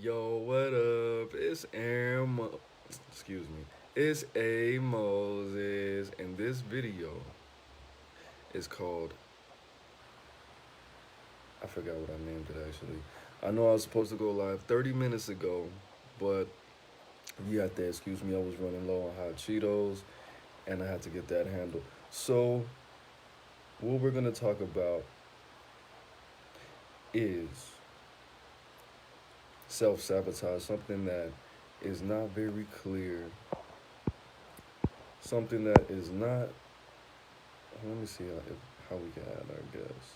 Yo, what up? It's excuse me. It's A Moses, and this video is called. I forgot what I named it actually. I know I was supposed to go live 30 minutes ago, but you have to excuse me. I was running low on hot Cheetos, and I had to get that handled. So, what we're gonna talk about is self sabotage, something that is not very clear, something that is not. Let me see how we can add our guests.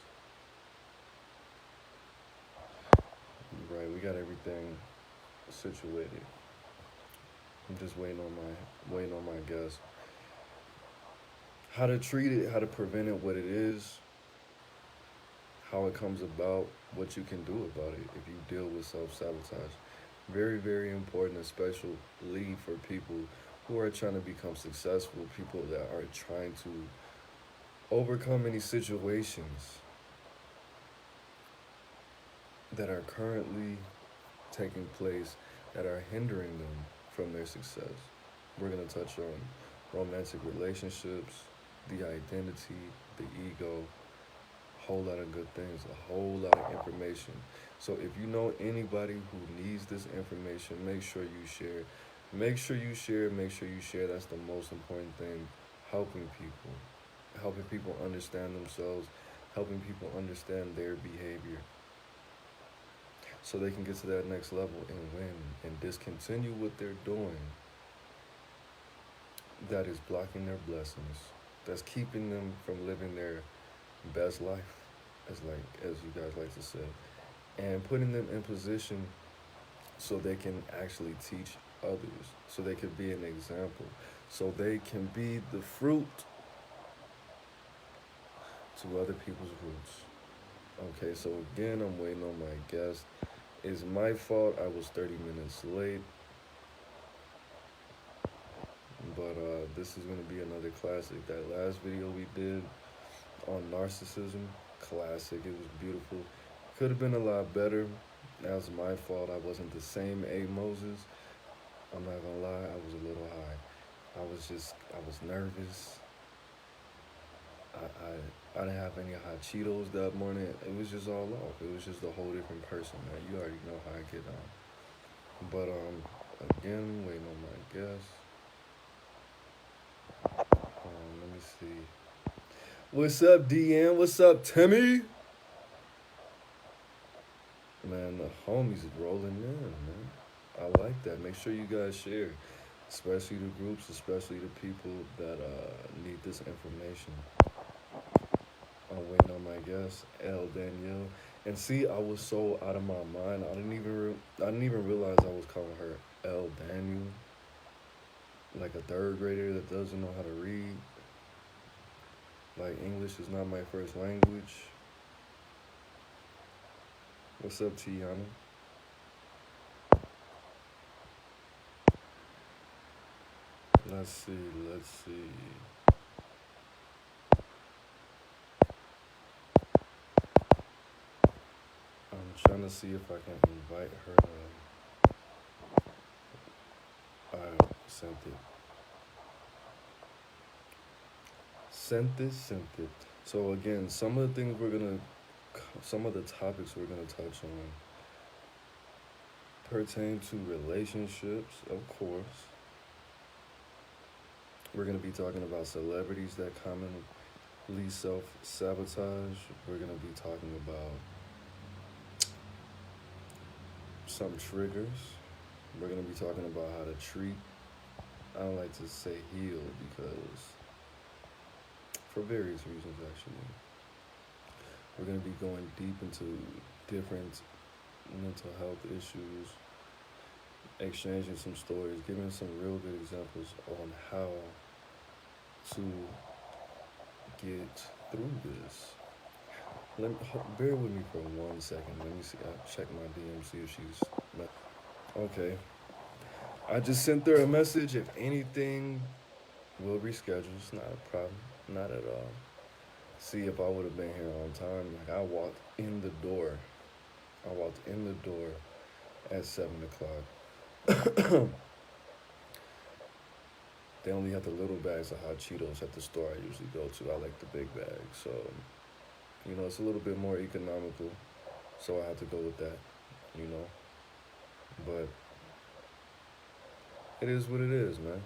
Right, we got everything situated. I'm just waiting on my guests. How to treat it, how to prevent it, what it is, how it comes about, what you can do about it if you deal with self sabotage. Very, very important, especially for people who are trying to become successful, people that are trying to overcome any situations that are currently taking place that are hindering them from their success. We're going to touch on romantic relationships, the identity, the ego, a whole lot of good things, a whole lot of information. So if you know anybody who needs this information, make sure you share. Make sure you share, make sure you share. That's the most important thing. Helping people understand themselves, helping people understand their behavior so they can get to that next level and win and discontinue what they're doing that is blocking their blessings, that's keeping them from living their best life, as you guys like to say, and putting them in position so they can actually teach others, so they could be an example, so they can be the fruit to other people's roots. Okay, so again, I'm waiting on my guest. It's my fault I was 30 minutes late, but this is going to be another classic. That last video we did on narcissism, classic. It was beautiful. Could have been a lot better. That was my fault. I wasn't the same A Moses. I'm not gonna lie, I was a little high. I was nervous. I didn't have any hot Cheetos that morning. It was just all off. It was just a whole different person, man. You already know how I get on. But again, waiting on my guest. Let me see. What's up, DN? What's up, Timmy? Man, the homies is rolling in, man. I like that. Make sure you guys share, especially the groups, especially the people that need this information. I'm waiting on my guest, Elle Danielle. And see, I was so out of my mind. I didn't even realize I was calling her Elle Danielle, like a third grader that doesn't know how to read. Like English is not my first language. What's up, Tiana? Let's see. I'm trying to see if I can invite her. I sent it. Sent it. So again, some of the topics we're gonna touch on pertain to relationships, of course. We're gonna be talking about celebrities that commonly self-sabotage. We're gonna be talking about some triggers. We're gonna be talking about how to treat. I don't like to say heal because for various reasons actually. We're gonna be going deep into different mental health issues, exchanging some stories, giving some real good examples on how to get through this. Bear with me for 1 second. Let me see. I'll check my DM, see if she's. Okay. I just sent her a message. If anything, we'll reschedule. It's not a problem. Not at all. See, if I would have been here on time, like I walked in the door at 7 o'clock. They only have the little bags of hot Cheetos at the store I usually go to. I like the big bag, so it's a little bit more economical. So I have to go with that, you know. But it is what it is, man.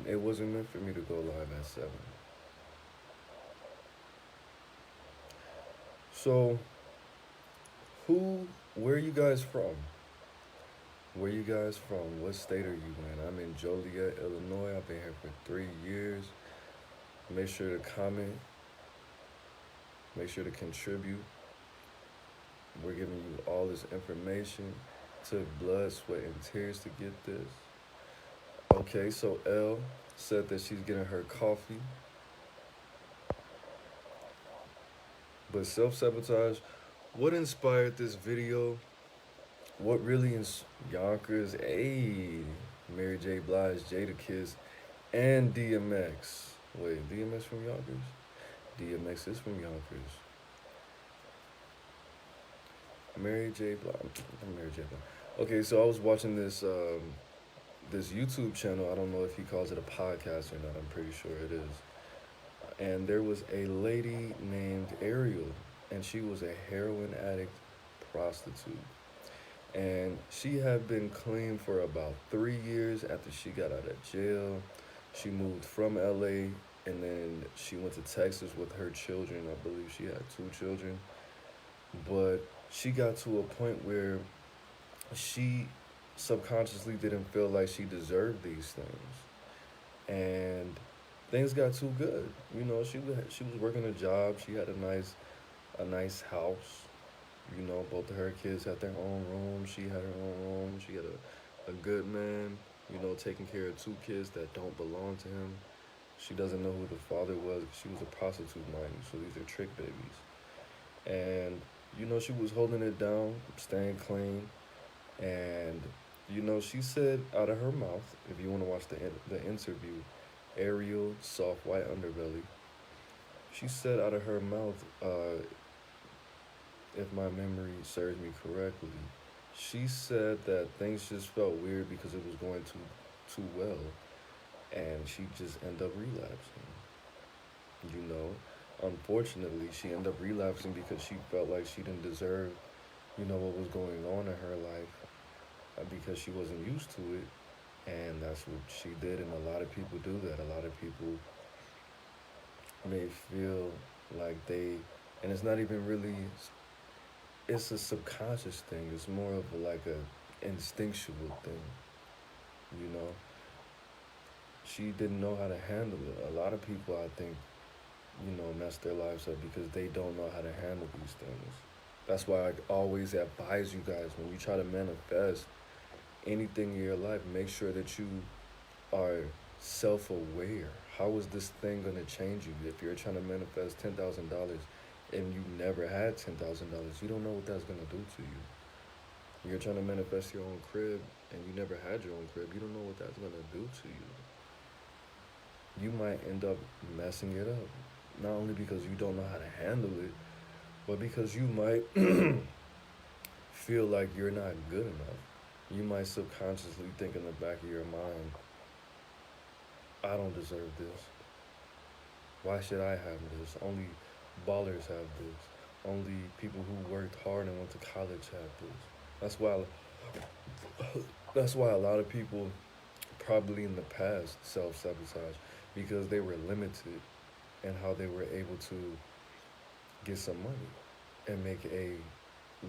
It wasn't meant for me to go live at 7. So, where are you guys from? Where you guys from? What state are you in? I'm in Joliet, Illinois. I've been here for 3 years. Make sure to comment. Make sure to contribute. We're giving you all this information. Took blood, sweat, and tears to get this. Okay, so Elle said that she's getting her coffee. But self-sabotage, what inspired this video? What really is Yonkers? Hey, Mary J. Blige, Jada Kiss, and DMX. Wait, DMX from Yonkers? DMX is from Yonkers. Mary J. Blige. Mary J. Blige. Okay, so I was watching this this YouTube channel. I don't know if he calls it a podcast or not. I'm pretty sure it is. And there was a lady named Ariel, and she was a heroin addict prostitute. And she had been clean for about 3 years after she got out of jail. She moved from LA, and then she went to Texas with her children. I believe she had 2 children. But she got to a point where she subconsciously didn't feel like she deserved these things. And things got too good. She was working a job. She had a nice house. Both of her kids had their own room. She had her own room. She had a good man, taking care of 2 kids that don't belong to him. She doesn't know who the father was. She was a prostitute, mind you, so these are trick babies. And, she was holding it down, staying clean. And, she said out of her mouth, if you want to watch the interview, Ariel, soft white underbelly, she said out of her mouth, if my memory serves me correctly, she said that things just felt weird because it was going too well, and she just ended up relapsing. Unfortunately, she ended up relapsing because she felt like she didn't deserve, what was going on in her life, because she wasn't used to it, and that's what she did. And a lot of people do that. A lot of people may feel like and it's not even really. It's a subconscious thing. It's more of like a instinctual thing, you know. She didn't know how to handle it. A lot of people, I think, mess their lives up because they don't know how to handle these things. That's why I always advise you guys, when you try to manifest anything in your life, make sure that you are self-aware. How is this thing going to change you? If you're trying to manifest $10,000 and you never had $10,000, you don't know what that's going to do to you. You're trying to manifest your own crib and you never had your own crib, you don't know what that's going to do to you. You might end up messing it up. Not only because you don't know how to handle it, but because you might feel like you're not good enough. You might subconsciously think in the back of your mind, I don't deserve this. Why should I have this? Only ballers have this. Only people who worked hard and went to college have this. That's why a lot of people probably in the past self-sabotage, because they were limited in how they were able to get some money and make a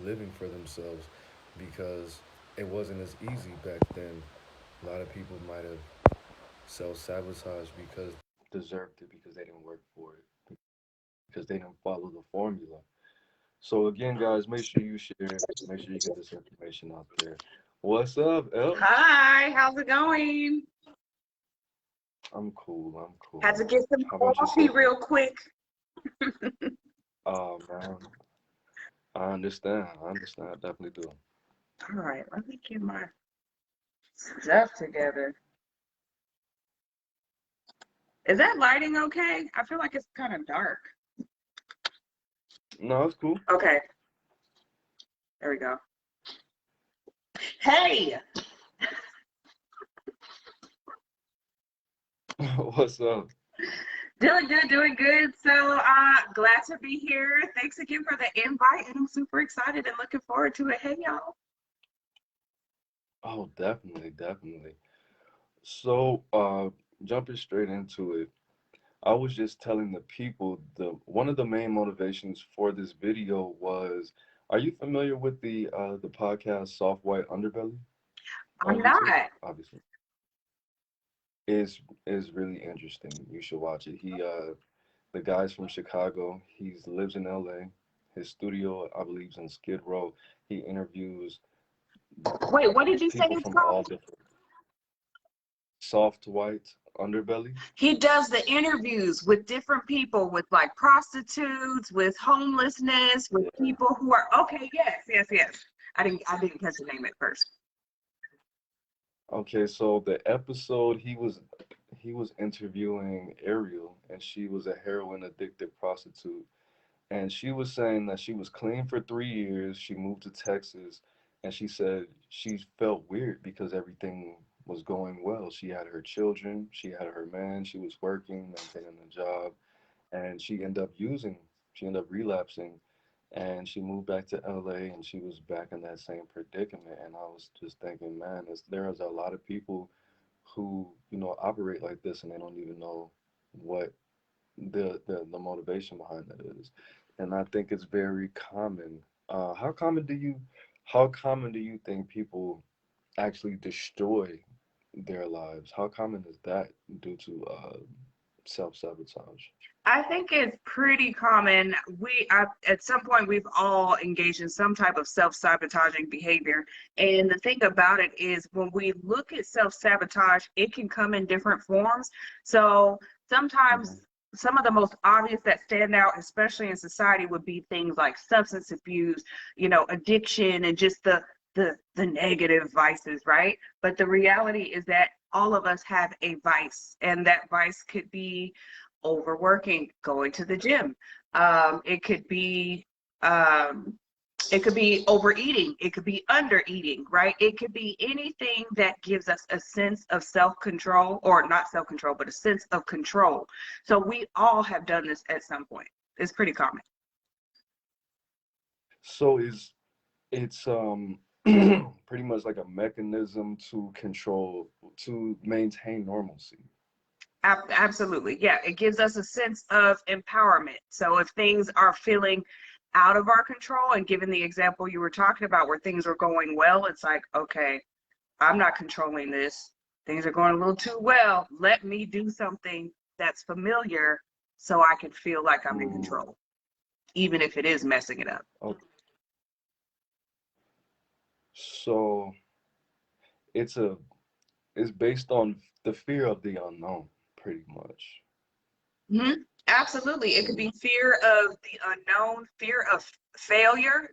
living for themselves, because it wasn't as easy back then. A lot of people might have self-sabotaged because they deserved it, because they didn't work for it, because they didn't follow the formula. So again, guys, make sure you share, make sure you get this information out there. What's up, Elle? Hi, how's it going? I'm cool. Had to get some coffee real quick. Oh, man. I understand. I definitely do. All right, let me get my stuff together. Is that lighting okay? I feel like it's kind of dark. No, it's cool. Okay. There we go. Hey, What's up? doing good, doing good. So, glad to be here. Thanks again for the invite, and I'm super excited and looking forward to it. Hey, y'all. Oh, definitely, definitely. So, jumping straight into it, I was just telling the people the one of the main motivations for this video was, are you familiar with the podcast Soft White Underbelly I'm on YouTube? not. Obviously, is really interesting. You should watch it. The guy's from Chicago. He lives in LA. His studio, I believe, is in Skid Row. He interviews Wait, what did you say people it's from all called? different soft white underbelly. He does the interviews with different people, with like prostitutes, with homelessness, with Yeah. people who are okay. Yes, yes, yes. I didn't catch the name at first. Okay, so the episode he was interviewing Ariel, and she was a heroin addicted prostitute, and she was saying that she was clean for 3 years. She moved to Texas, and she said she felt weird because everything was going well. She had her children, she had her man, she was working, maintaining a job, and she ended up relapsing, and she moved back to LA, and she was back in that same predicament. And I was just thinking, man, there's a lot of people who, operate like this, and they don't even know what the motivation behind that is. And I think it's very common. How common do you think people actually destroy their lives? How common is that due to self-sabotage? I think it's pretty common. At some point, we've all engaged in some type of self-sabotaging behavior. And the thing about it is, when we look at self-sabotage, it can come in different forms. So Hmm. sometimes some of the most obvious that stand out, especially in society, would be things like substance abuse, addiction, and just the negative vices, right? But the reality is that all of us have a vice, and that vice could be overworking, going to the gym. It could be um, it could be overeating. It could be undereating, right? It could be anything that gives us a sense of self-control, or not self-control, but a sense of control. So we all have done this at some point. It's pretty common. So it's pretty much like a mechanism to control, to maintain normalcy. Absolutely. Yeah. It gives us a sense of empowerment. So if things are feeling out of our control, and given the example you were talking about where things are going well, it's like, okay, I'm not controlling this. Things are going a little too well. Let me do something that's familiar so I can feel like I'm in Mm, control, even if it is messing it up. oh, so it's a it's based on the fear of the unknown, pretty much. Hmm. Absolutely. It could Mm, be fear of the unknown, fear of failure.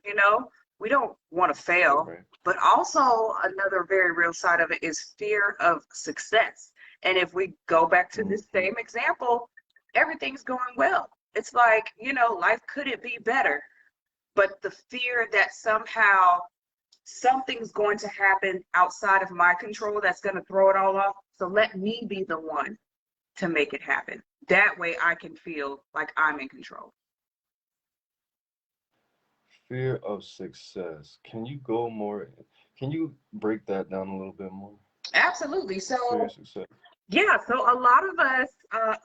We don't want to fail, right. but also another very real side of it is fear of success. And if we go back to this Hmm. same example, everything's going well. It's like, life couldn't be better. But the fear that somehow something's going to happen outside of my control that's going to throw it all off. So let me be the one to make it happen. That way I can feel like I'm in control. Fear of success. Can you break that down a little bit more? Absolutely. Fear of So, success. yeah, so a lot of us,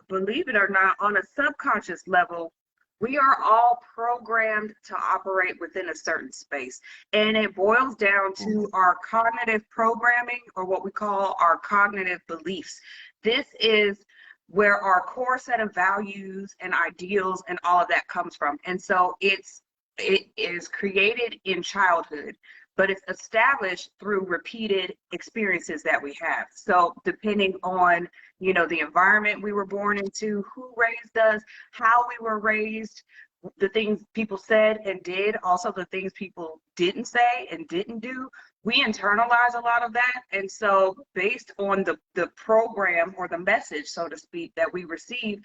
believe it or not, on a subconscious level, we are all programmed to operate within a certain space. And it boils down to Hmm. our cognitive programming, or what we call our cognitive beliefs. This is where our core set of values and ideals and all of that comes from. And so it is created in childhood, but it's established through repeated experiences that we have. So depending on, the environment we were born into, who raised us, how we were raised, the things people said and did, also the things people didn't say and didn't do, we internalize a lot of that. And so based on the program or the message, so to speak, that we receive,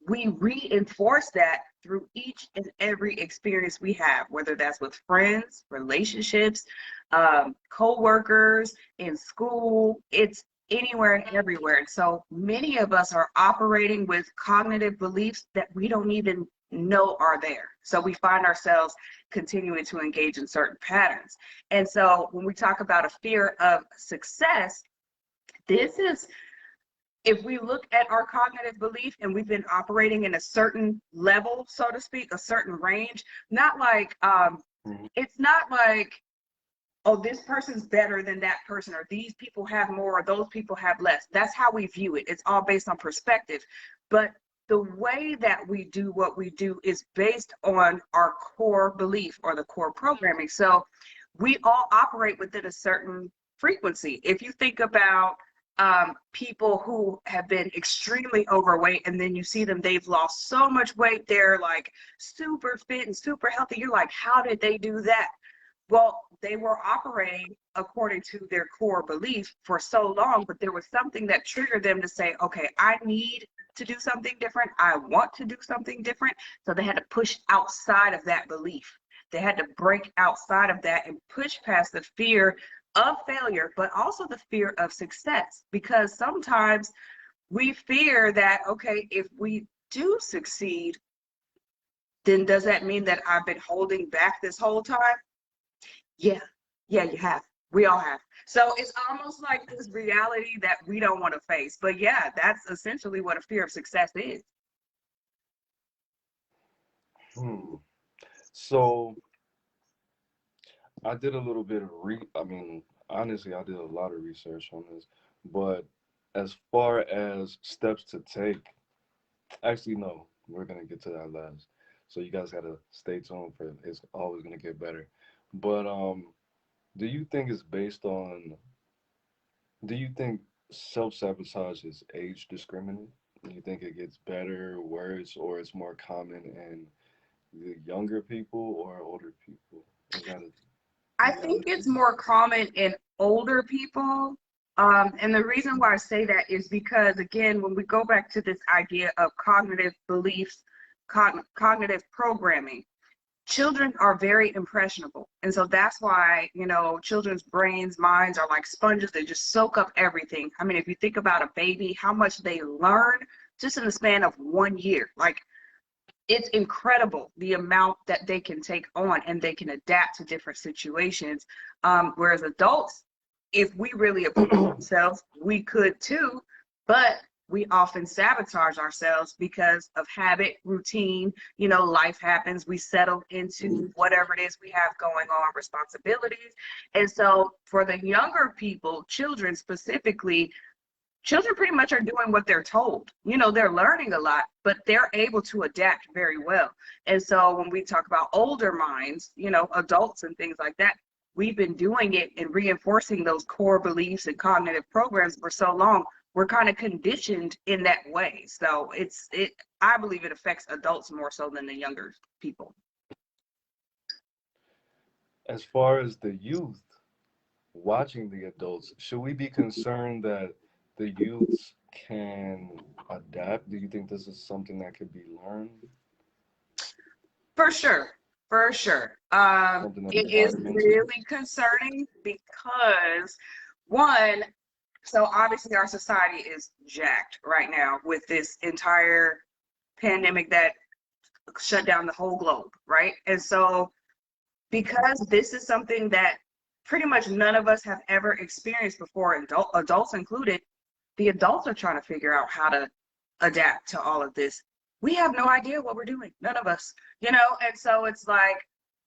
we reinforce that through each and every experience we have, whether that's with friends, relationships, co-workers, in school, it's anywhere and everywhere. And so many of us are operating with cognitive beliefs that we don't even know are there. So we find ourselves continuing to engage in certain patterns. And so when we talk about a fear of success, this is, if we look at our cognitive belief and we've been operating in a certain level, so to speak, a certain range, not like, it's not like, oh, this person's better than that person, or these people have more, or those people have less. That's how we view it. It's all based on perspective. But the way that we do what we do is based on our core belief or the core programming. So we all operate within a certain frequency. If you think about people who have been extremely overweight, and then you see them, they've lost so much weight, they're like super fit and super healthy. You're like, how did they do that? Well, they were operating according to their core belief for so long, but there was something that triggered them to say, okay, I need to do something different. I want to do something different. So they had to push outside of that belief. They had to break outside of that and push past the fear of failure, but also the fear of success. Because sometimes we fear that, okay, if we do succeed, then does that mean that I've been holding back this whole time? Yeah, you have. We all have. So it's almost like this reality that we don't want to face. But yeah, that's essentially what a fear of success is. So I did a little bit of honestly, I did a lot of research on this, but as far as steps to take, actually, no, we're gonna get to that last. So you guys gotta stay tuned for it. It's always gonna get better. But do you think it's based on? Do you think self-sabotage is age discriminant? Do you think it gets better, worse, or it's more common in the younger people or older people? Is that a I think reality? it's more common in older people. And the reason why I say that is because, again, when we go back to this idea of cognitive beliefs, cognitive programming, children are very impressionable. And so that's why, children's brains, minds are like sponges. They just soak up everything. I mean, if you think about a baby, how much they learn just in the span of 1 year, like, it's incredible the amount that they can take on, and they can adapt to different situations. Whereas adults, if we really approach ourselves, we could too, but we often sabotage ourselves because of habit, routine. Life happens. We settle into whatever it is we have going on, responsibilities. And so for the younger people, children specifically, children pretty much are doing what they're told. They're learning a lot, but they're able to adapt very well. And so when we talk about older minds, adults and things like that, we've been doing it and reinforcing those core beliefs and cognitive programs for so long. We're kind of conditioned in that way. So I believe it affects adults more so than the younger people. As far as the youth watching the adults, should we be concerned that the youths can adapt? Do you think this is something that could be learned? For sure. For sure. Something that It is is environmental? really concerning because, one, so obviously our society is jacked right now with this entire pandemic that shut down the whole globe, right? And so because this is something that pretty much none of us have ever experienced before, adults included, the adults are trying to figure out how to adapt to all of this. We have no idea what we're doing, none of us, and so it's like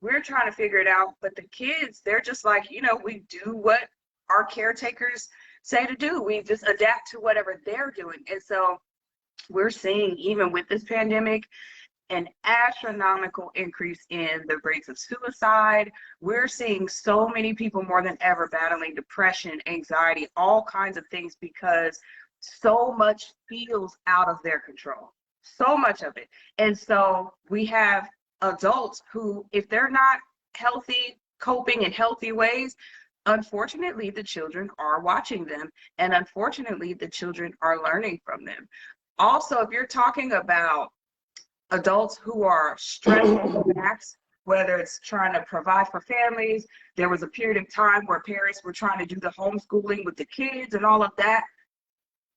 we're trying to figure it out, but the kids, they're just like, we do what our caretakers say to do. We just adapt to whatever they're doing. And so we're seeing, even with this pandemic, an astronomical increase in the rates of suicide. We're seeing so many people more than ever battling depression, anxiety, all kinds of things, because so much feels out of their control, so much of it. And so we have adults who, if they're not healthy, coping in healthy ways, unfortunately, the children are watching them, and unfortunately, the children are learning from them. Also, if you're talking about adults who are stressed to the max, whether it's trying to provide for families, there was a period of time where parents were trying to do the homeschooling with the kids and all of that.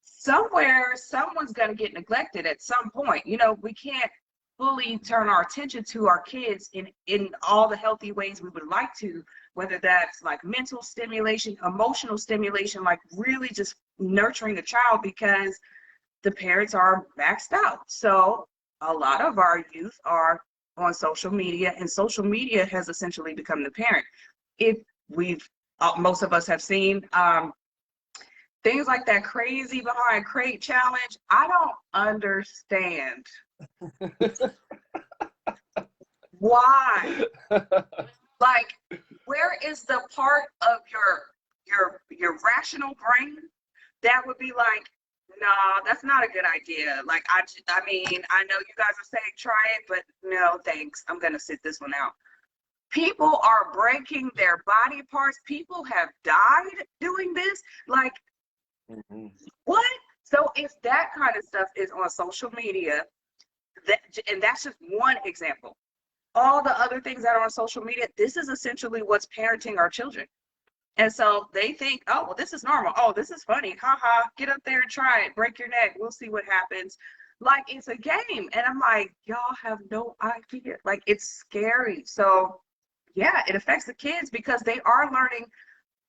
Somewhere, someone's going to get neglected at some point. You know, we can't fully turn our attention to our kids in all the healthy ways we would like to, whether that's like mental stimulation, emotional stimulation, like really just nurturing the child, because the parents are maxed out. So a lot of our youth are on social media, and social media has essentially become the parent. If we've, most of us have seen things like that crazy behind crate challenge. I don't understand why. Like, where is the part of your rational brain that would be like, no, that's not a good idea. Like, I mean, I know you guys are saying try it, but no, thanks. I'm going to sit this one out. People are breaking their body parts. People have died doing this. Like, what? So if that kind of stuff is on social media, and that's just one example. All the other things that are on social media, this is essentially what's parenting our children. And so they think, oh, well, this is normal. Oh, this is funny. Ha ha. Get up there and try it. Break your neck. We'll see what happens. Like, it's a game. And I'm like, y'all have no idea. Like, it's scary. So, yeah, it affects the kids because they are learning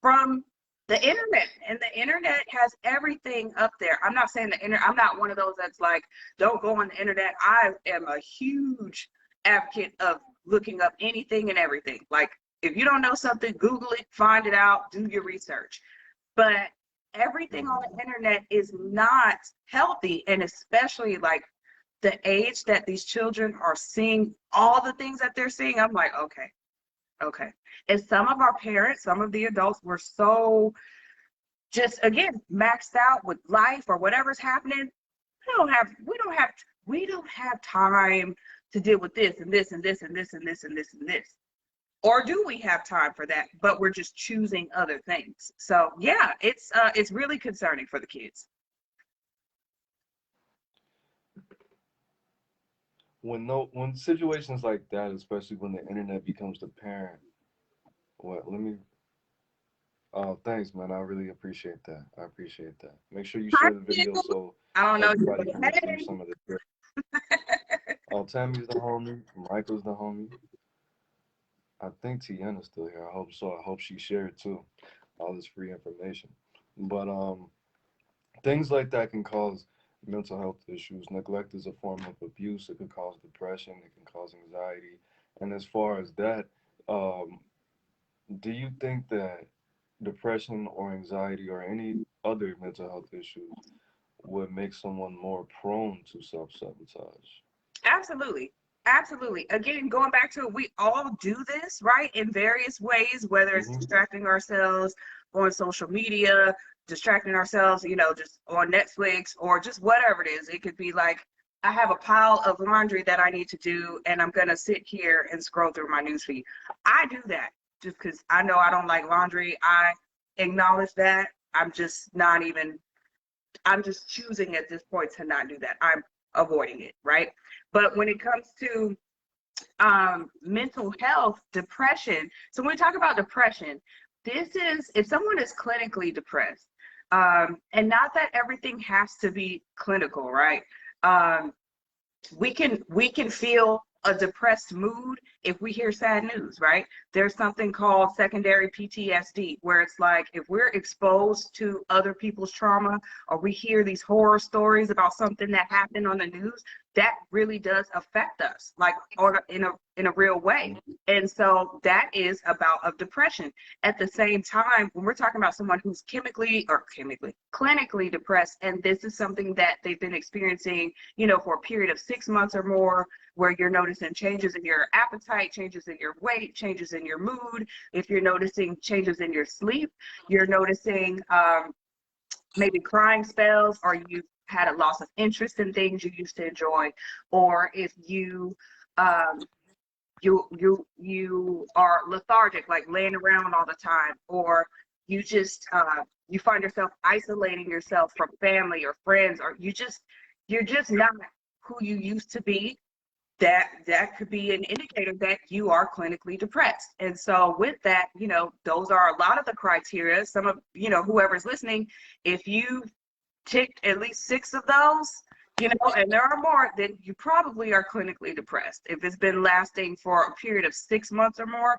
from the internet, and the internet has everything up there. I'm not saying I'm not one of those that's like, don't go on the internet. I am a huge advocate of looking up anything and everything. Like, if you don't know something, Google it, find it out, do your research. But everything on the internet is not healthy, and especially like the age that these children are seeing all the things that they're seeing. I'm like, okay. And some of our parents, some of the adults were so just, again, maxed out with life or whatever's happening. We don't have time to deal with this and this and this and this and this and this and this. Or do we have time for that? But we're just choosing other things. So yeah, it's really concerning for the kids. When situations like that, especially when the internet becomes the parent, let me. Oh, thanks, man. I really appreciate that. I appreciate that. Make sure you Hi, share the video you. so I don't know. everybody can receive Hey. some of this. Oh, Tammy's the homie. Michael's the homie. I think Tiana's still here. I hope so. I hope she shared too. All this free information. But things like that can cause mental health issues. Neglect is a form of abuse. It can cause depression. It can cause anxiety. And as far as that, um, do you think that depression or anxiety or any other mental health issues would make someone more prone to self-sabotage? Absolutely. Absolutely. Again, going back to it, we all do this, right? In various ways, whether it's Hmm. distracting ourselves on social media, distracting ourselves, just on Netflix, or just whatever it is. It could be like, I have a pile of laundry that I need to do, and I'm going to sit here and scroll through my newsfeed. I do that just because I know I don't like laundry. I acknowledge that. I'm just choosing at this point to not do that. I'm avoiding it, right? But when it comes to mental health, depression, so when we talk about depression, this is if someone is clinically depressed, and not that everything has to be clinical, right? Um, we can feel a depressed mood if we hear sad news, right? There's something called secondary PTSD, where it's like if we're exposed to other people's trauma, or we hear these horror stories about something that happened on the news, that really does affect us, like, or in a real way. And so that is about of depression. At the same time, when we're talking about someone who's clinically depressed, and this is something that they've been experiencing, for a period of 6 months or more, where you're noticing changes in your appetite, changes in your weight, changes in your mood. If you're noticing changes in your sleep, you're noticing maybe crying spells, or you've had a loss of interest in things you used to enjoy, or if um, you are lethargic, like laying around all the time, or you just you find yourself isolating yourself from family or friends, or you're just not who you used to be, that could be an indicator that you are clinically depressed. And so with that, those are a lot of the criteria. Some of, whoever's listening, if you ticked at least 6 of those, and there are more, then you probably are clinically depressed. If it's been lasting for a period of 6 months or more,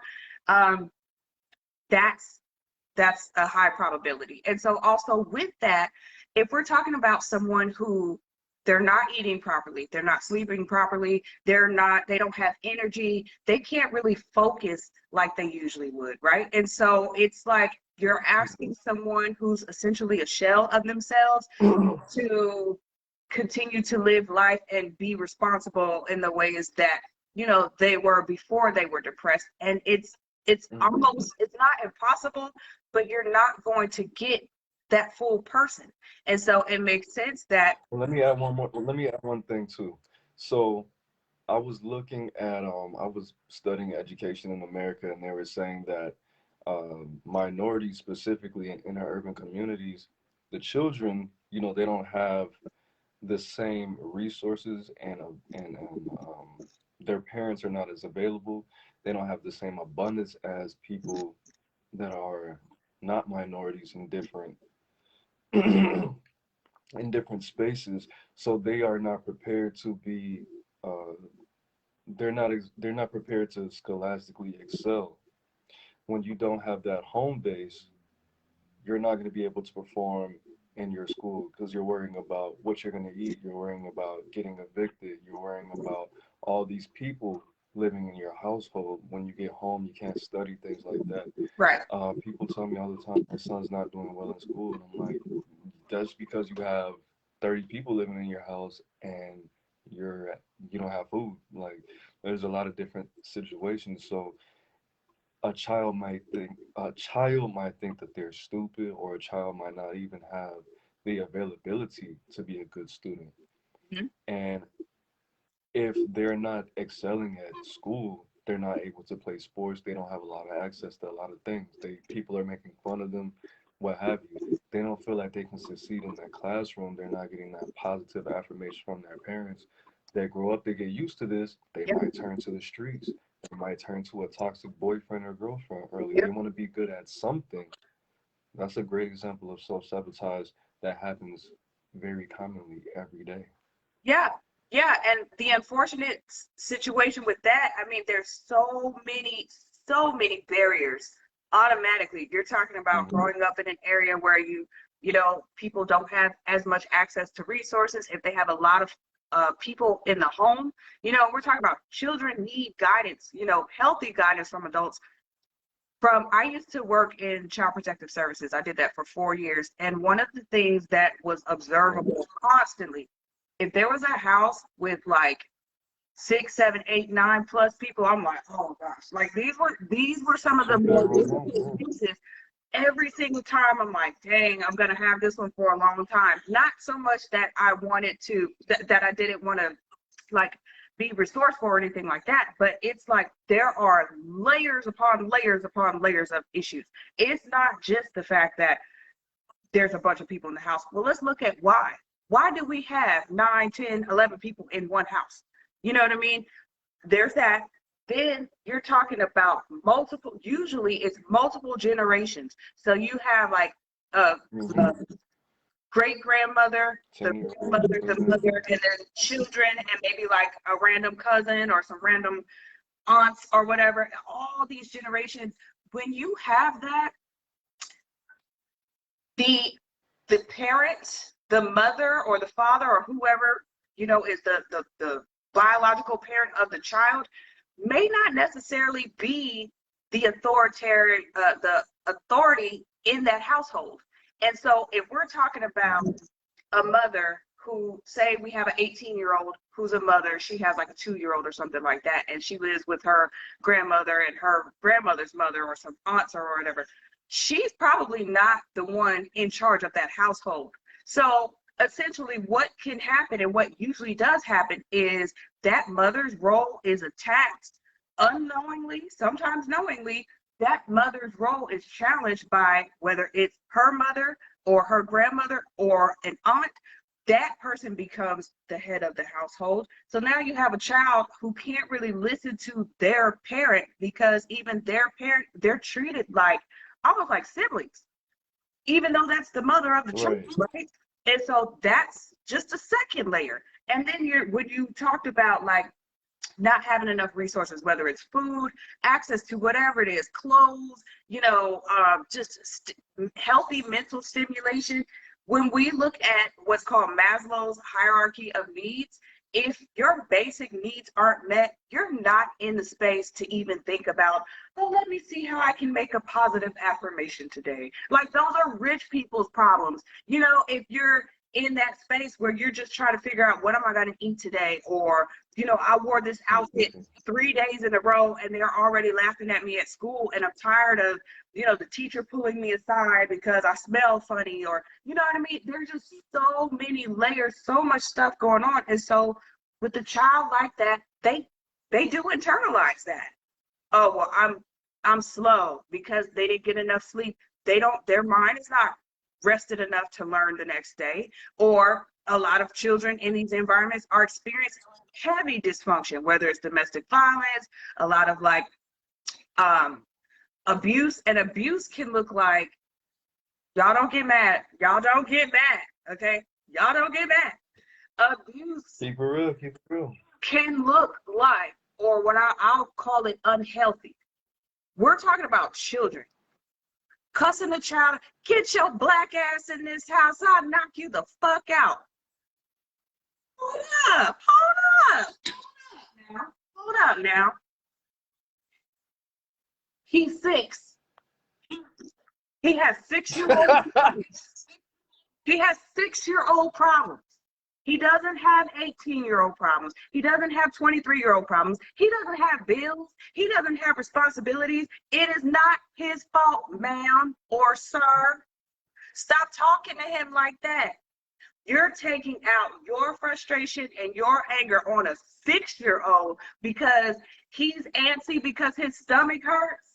that's a high probability. And so also with that, if we're talking about someone who they're not eating properly, they're not sleeping properly, they don't have energy, they can't really focus like they usually would, right? And so it's like you're asking someone who's essentially a shell of themselves to continue to live life and be responsible in the ways that, they were before they were depressed. And it's almost, it's not impossible, but you're not going to get that full person. And so it makes sense that. Well, let me add one thing too. So I was looking at I was studying education in America, and they were saying that minorities, specifically in our urban communities, the children, they don't have the same resources, and their parents are not as available. They don't have the same abundance as people that are not minorities in different in different spaces. So they are not prepared to be they're not prepared to scholastically excel. When you don't have that home base, you're not going to be able to perform in your school because you're worrying about what you're going to eat, you're worrying about getting evicted, you're worrying about all these people living in your household. When you get home, you can't study, things like that. Right. People tell me all the time, my son's not doing well in school, and I'm like, that's because you have 30 people living in your house and you don't have food. Like, there's a lot of different situations. So a child might think that they're stupid, or a child might not even have the availability to be a good student. Mm-hmm. And if they're not excelling at school, they're not able to play sports. They don't have a lot of access to a lot of things. People are making fun of them, what have you. They don't feel like they can succeed in their classroom. They're not getting that positive affirmation from their parents. They grow up, they get used to this. They Yep. might turn to the streets. They might turn to a toxic boyfriend or girlfriend early. Yep. They want to be good at something. That's a great example of self-sabotage that happens very commonly every day. Yeah. Yeah. And the unfortunate situation with that, I mean, there's so many barriers automatically. You're talking about growing up in an area where people don't have as much access to resources. If they have a lot of people in the home, we're talking about children need guidance, healthy guidance from adults. I used to work in child protective services. I did that for 4 years. And one of the things that was observable constantly, if there was a house with like 6, 7, 8, 9 plus people, I'm like, oh gosh, like these were some of the more difficult pieces. Every single time I'm like, dang, I'm gonna have this one for a long time. Not so much that I wanted to, that I didn't want to like be resourceful or anything like that, but it's like there are layers upon layers upon layers of issues. It's not just the fact that there's a bunch of people in the house. Well, let's look at why. Why do we have 9, 10, 11 people in one house? You know what I mean? There's that. Then you're talking about usually it's multiple generations. So you have like a great grandmother, the mother, and then children, and maybe like a random cousin or some random aunts or whatever. All these generations. When you have that, the parent, the mother or the father or whoever, is the biological parent of the child, may not necessarily be the authority in that household. And so if we're talking about a mother who, say we have an 18-year-old who's a mother, she has like a 2-year-old or something like that, and she lives with her grandmother and her grandmother's mother or some aunts or whatever, she's probably not the one in charge of that household. So essentially what can happen, and what usually does happen, is that mother's role is attacked unknowingly, sometimes knowingly. That mother's role is challenged by whether it's her mother or her grandmother or an aunt, that person becomes the head of the household. So now you have a child who can't really listen to their parent because even their parent, they're treated like almost like siblings, even though that's the mother of the child, right? And so that's just a second layer. And then when you talked about like not having enough resources, whether it's food, access to whatever it is, clothes, healthy mental stimulation. When we look at what's called Maslow's hierarchy of needs, if your basic needs aren't met, you're not in the space to even think about, oh, let me see how I can make a positive affirmation today. Like those are rich people's problems. If you're in that space where you're just trying to figure out what am I going to eat today, or I wore this outfit 3 days in a row and they're already laughing at me at school and I'm tired of the teacher pulling me aside because I smell funny, or you know what I mean. There's just so many layers, so much stuff going on. And so with a child like that, they do internalize that. Oh well, I'm slow because they didn't get enough sleep. Their mind is not rested enough to learn the next day. Or a lot of children in these environments are experiencing heavy dysfunction, whether it's domestic violence, a lot of like abuse. And abuse can look like, y'all don't get mad, okay? Y'all don't get mad. Abuse keep it real can look like, or what I'll call it, unhealthy. We're talking about children. Cussing the child, get your black ass in this house, I'll knock you the fuck out. Hold up now. He's 6. He has 6-year-old problems. He has 6-year-old problems. He doesn't have 18-year-old problems. He doesn't have 23-year-old problems. He doesn't have bills. He doesn't have responsibilities. It is not his fault, ma'am or sir. Stop talking to him like that. You're taking out your frustration and your anger on a 6-year-old because he's antsy because his stomach hurts,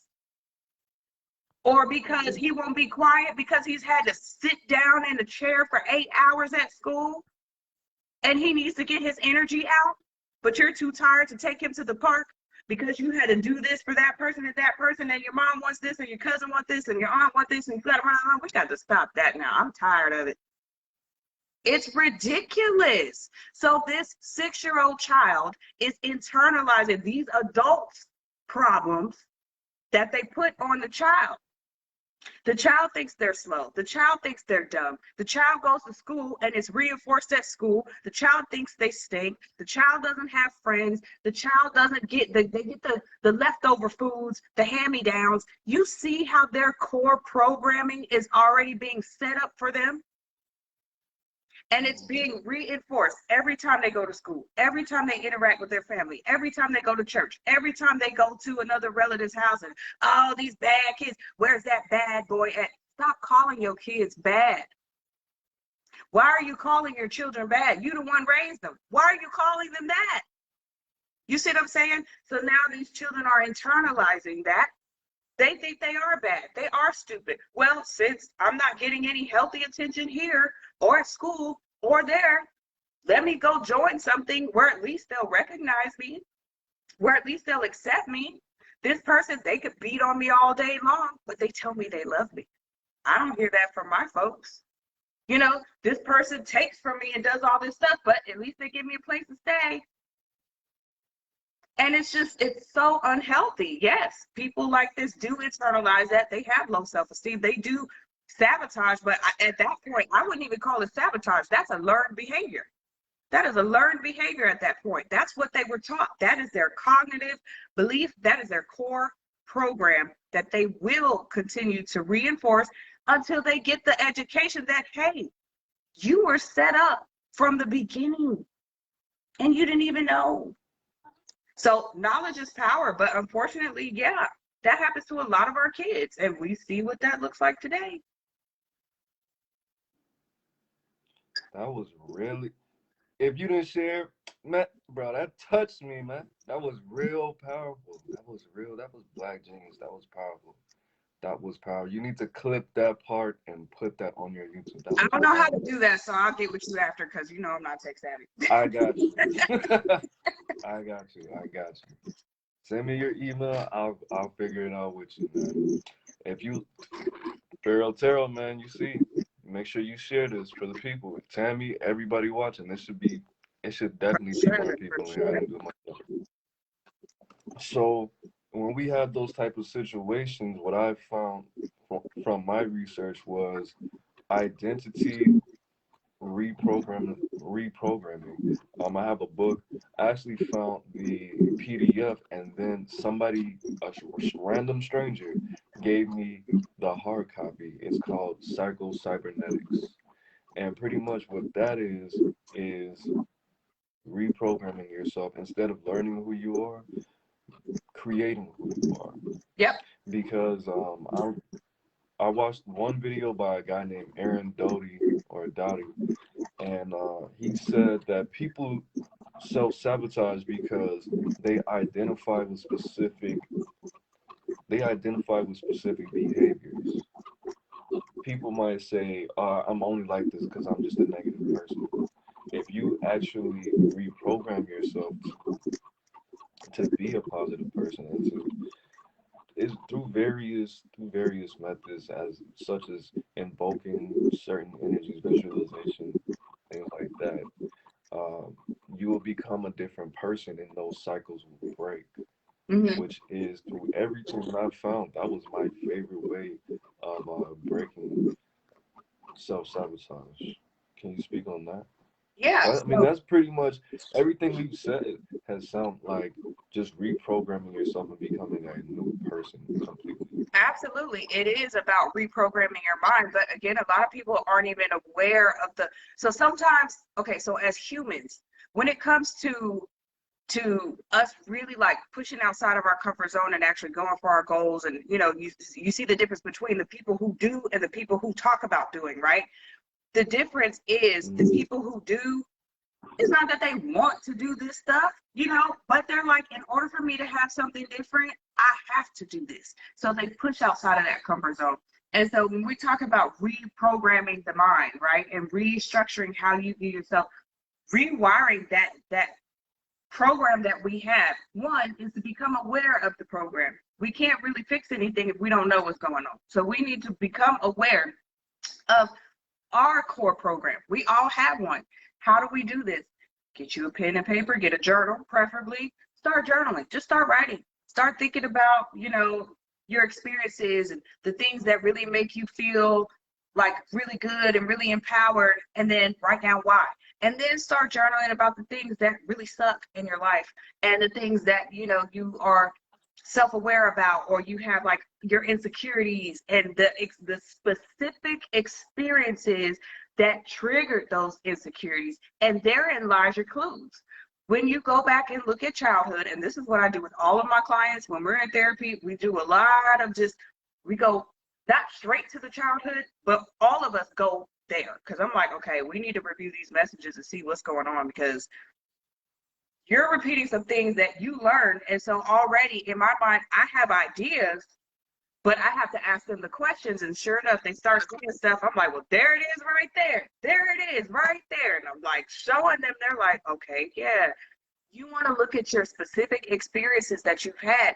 or because he won't be quiet because he's had to sit down in a chair for 8 hours at school and he needs to get his energy out, but you're too tired to take him to the park because you had to do this for that person, and your mom wants this, and your cousin wants this, and your aunt wants this, and you got to run around. We got to stop that now. I'm tired of it. It's ridiculous. So this 6-year-old child is internalizing these adults' problems that they put on the child. The child thinks they're slow. The child thinks they're dumb. The child goes to school and it's reinforced at school. The child thinks they stink. The child doesn't have friends. The child doesn't get they get the leftover foods, the hand-me-downs. You see how their core programming is already being set up for them? And it's being reinforced every time they go to school, every time they interact with their family, every time they go to church, every time they go to another relative's house, and all these bad kids, where's that bad boy at? Stop calling your kids bad. Why are you calling your children bad? You the one raised them. Why are you calling them that? You see what I'm saying? So now these children are internalizing that. They think they are bad. They are stupid. Well, since I'm not getting any healthy attention here or at school or there, let me go join something where at least they'll recognize me, where at least they'll accept me. This person, they could beat on me all day long, but they tell me they love me. I don't hear that from my folks. This person takes from me and does all this stuff, but at least they give me a place to stay. And it's so unhealthy. Yes, people like this do internalize that. They have low self-esteem. They do sabotage, but at that point, I wouldn't even call it sabotage. That's a learned behavior. That is a learned behavior at that point. That's what they were taught. That is their cognitive belief. That is their core program that they will continue to reinforce until they get the education that, hey, you were set up from the beginning and you didn't even know. So knowledge is power, but unfortunately, yeah, that happens to a lot of our kids, and we see what that looks like today. That was really, if you didn't share, man, bro, that touched me, man. That was real powerful. That was real. That was Black genius. That was powerful. That was power. You need to clip that part and put that on your YouTube. That I was don't know how to power. do that, so I'll get with you after because you know I'm not tech savvy. I got you. I got you. I got you. Send me your email. I'll figure it out with you, man. If you Pharaoh Tarot, man, you see, make sure you share this for the people. Tammy, everybody watching. It should definitely be more people in here. I didn't do much. So when we have those type of situations, what I found from my research was identity reprogramming. I have a book. I actually found the PDF, and then somebody, a random stranger, gave me the hard copy. It's called Psycho-Cybernetics, and pretty much what that is reprogramming yourself. Instead of learning who you are, creating who you are. Yep. Because I watched one video by a guy named Aaron Doughty, and he said that people self-sabotage because they identify with specific behaviors. People might say, I'm only like this because I'm just a negative person. If you actually reprogram yourself to be a positive person and to is through various methods as such as invoking certain energies, visualization, things like that, um, you will become a different person and those cycles will break, Mm-hmm. which is through everything that I've found. That was my favorite way of breaking self-sabotage. Can you speak on that? Yeah. I mean, So that's pretty much everything we've said has sound like just reprogramming yourself and becoming a new person completely. absolutely, it is about reprogramming your mind. But again, a lot of people aren't even aware of the. So sometimes, okay, so as humans, when it comes to us really like pushing outside of our comfort zone and actually going for our goals, and you see the difference between the people who do and the people who talk about doing, right? The difference is the people who do, it's not that they want to do this stuff, but they're like, in order for me to have something different, I have to do this. So they push outside of that comfort zone. And so when we talk about reprogramming the mind, right, and restructuring how you view yourself, rewiring that program that we have, one is to become aware of the program. We can't really fix anything if we don't know what's going on. So we need to become aware of our core program. We all have one. How do we do this? Get you a pen and paper, get a journal, preferably. Start journaling. Just start writing. Start thinking about, your experiences and the things that really make you feel like really good and really empowered, and then write down why. And then start journaling about the things that really suck in your life and the things that, you are self-aware about, or you have like your insecurities and the specific experiences that triggered those insecurities. And therein lies your clues. When you go back and look at childhood, and this is what I do with all of my clients when we're in therapy, we do a lot of we go not straight to the childhood, but all of us go there, because I'm like, okay, we need to review these messages and see what's going on, because you're repeating some things that you learned. And so already in my mind, I have ideas, but I have to ask them the questions. And sure enough, they start doing stuff. I'm like, well, there it is right there. There it is right there. And I'm like showing them, they're like, okay, yeah. You want to look at your specific experiences that you've had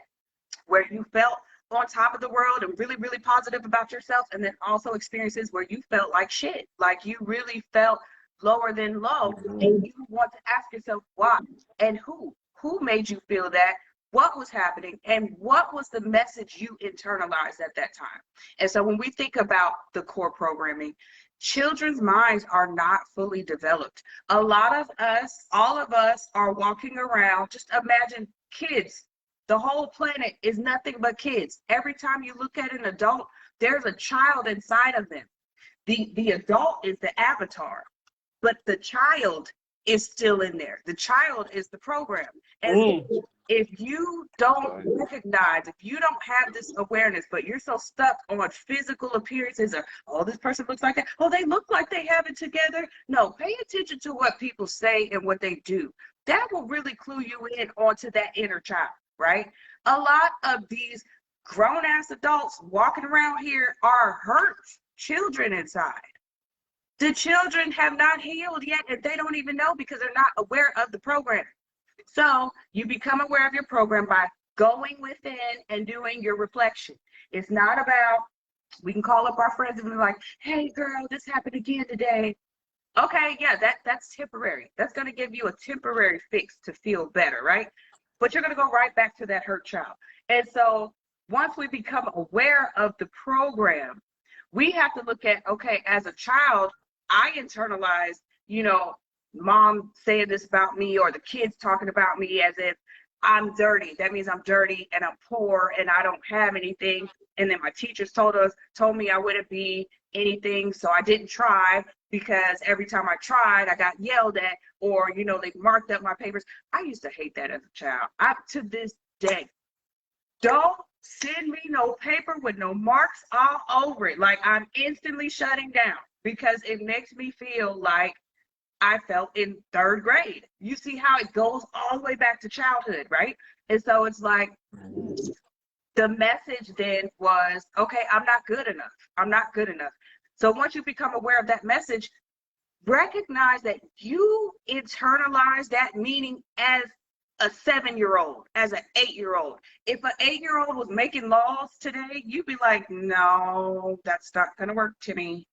where you felt on top of the world and really, really positive about yourself. And then also experiences where you felt like shit, like you really felt lower than low. And you want to ask yourself why and who made you feel that, what was happening, and what was the message you internalized at that time. And so when we think about the core programming, children's minds are not fully developed. A lot of us, all of us, are walking around. Just imagine kids. The whole planet is nothing but kids. Every time you look at an adult, there's a child inside of them. The adult is the avatar, but the child is still in there. The child is the program. And if you don't recognize, if you don't have this awareness, but you're so stuck on physical appearances, or, oh, this person looks like that, oh, they look like they have it together. No, pay attention to what people say and what they do. That will really clue you in onto that inner child, right? A lot of these grown-ass adults walking around here are hurt children inside. The children have not healed yet, and they don't even know because they're not aware of the program. So you become aware of your program by going within and doing your reflection. It's not about, we can call up our friends and be like, hey girl, this happened again today. Okay, yeah, that's temporary. That's going to give you a temporary fix to feel better, right? But you're going to go right back to that hurt child. And so once we become aware of the program, we have to look at, okay, as a child, I internalized, you know, mom saying this about me or the kids talking about me as if I'm dirty. That means I'm dirty and I'm poor and I don't have anything. And then my teachers told me I wouldn't be anything. So I didn't try because every time I tried, I got yelled at or, you know, they marked up my papers. I used to hate that as a child. To this day, don't send me no paper with no marks all over it. Like I'm instantly shutting down because it makes me feel like I felt in third grade. You see how it goes all the way back to childhood, right? And so it's like the message then was, okay, I'm not good enough. I'm not good enough. So once you become aware of that message, recognize that you internalize that meaning as a 7-year-old, as an 8-year-old. If an 8-year-old was making laws today, you'd be like, no, that's not going to work, Timmy.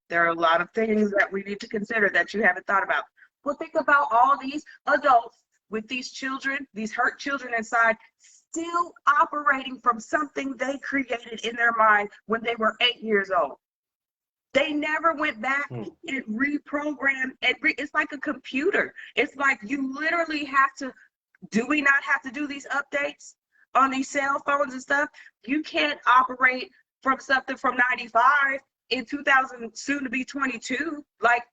There are a lot of things that we need to consider that you haven't thought about. Well, think about all these adults with these children, these hurt children inside, still operating from something they created in their mind when they were 8 years old. They never went back and reprogrammed. It's like a computer. It's like you literally have to. Do we not have to do these updates on these cell phones and stuff? You can't operate from something from 95 in 2000, soon to be 22. Like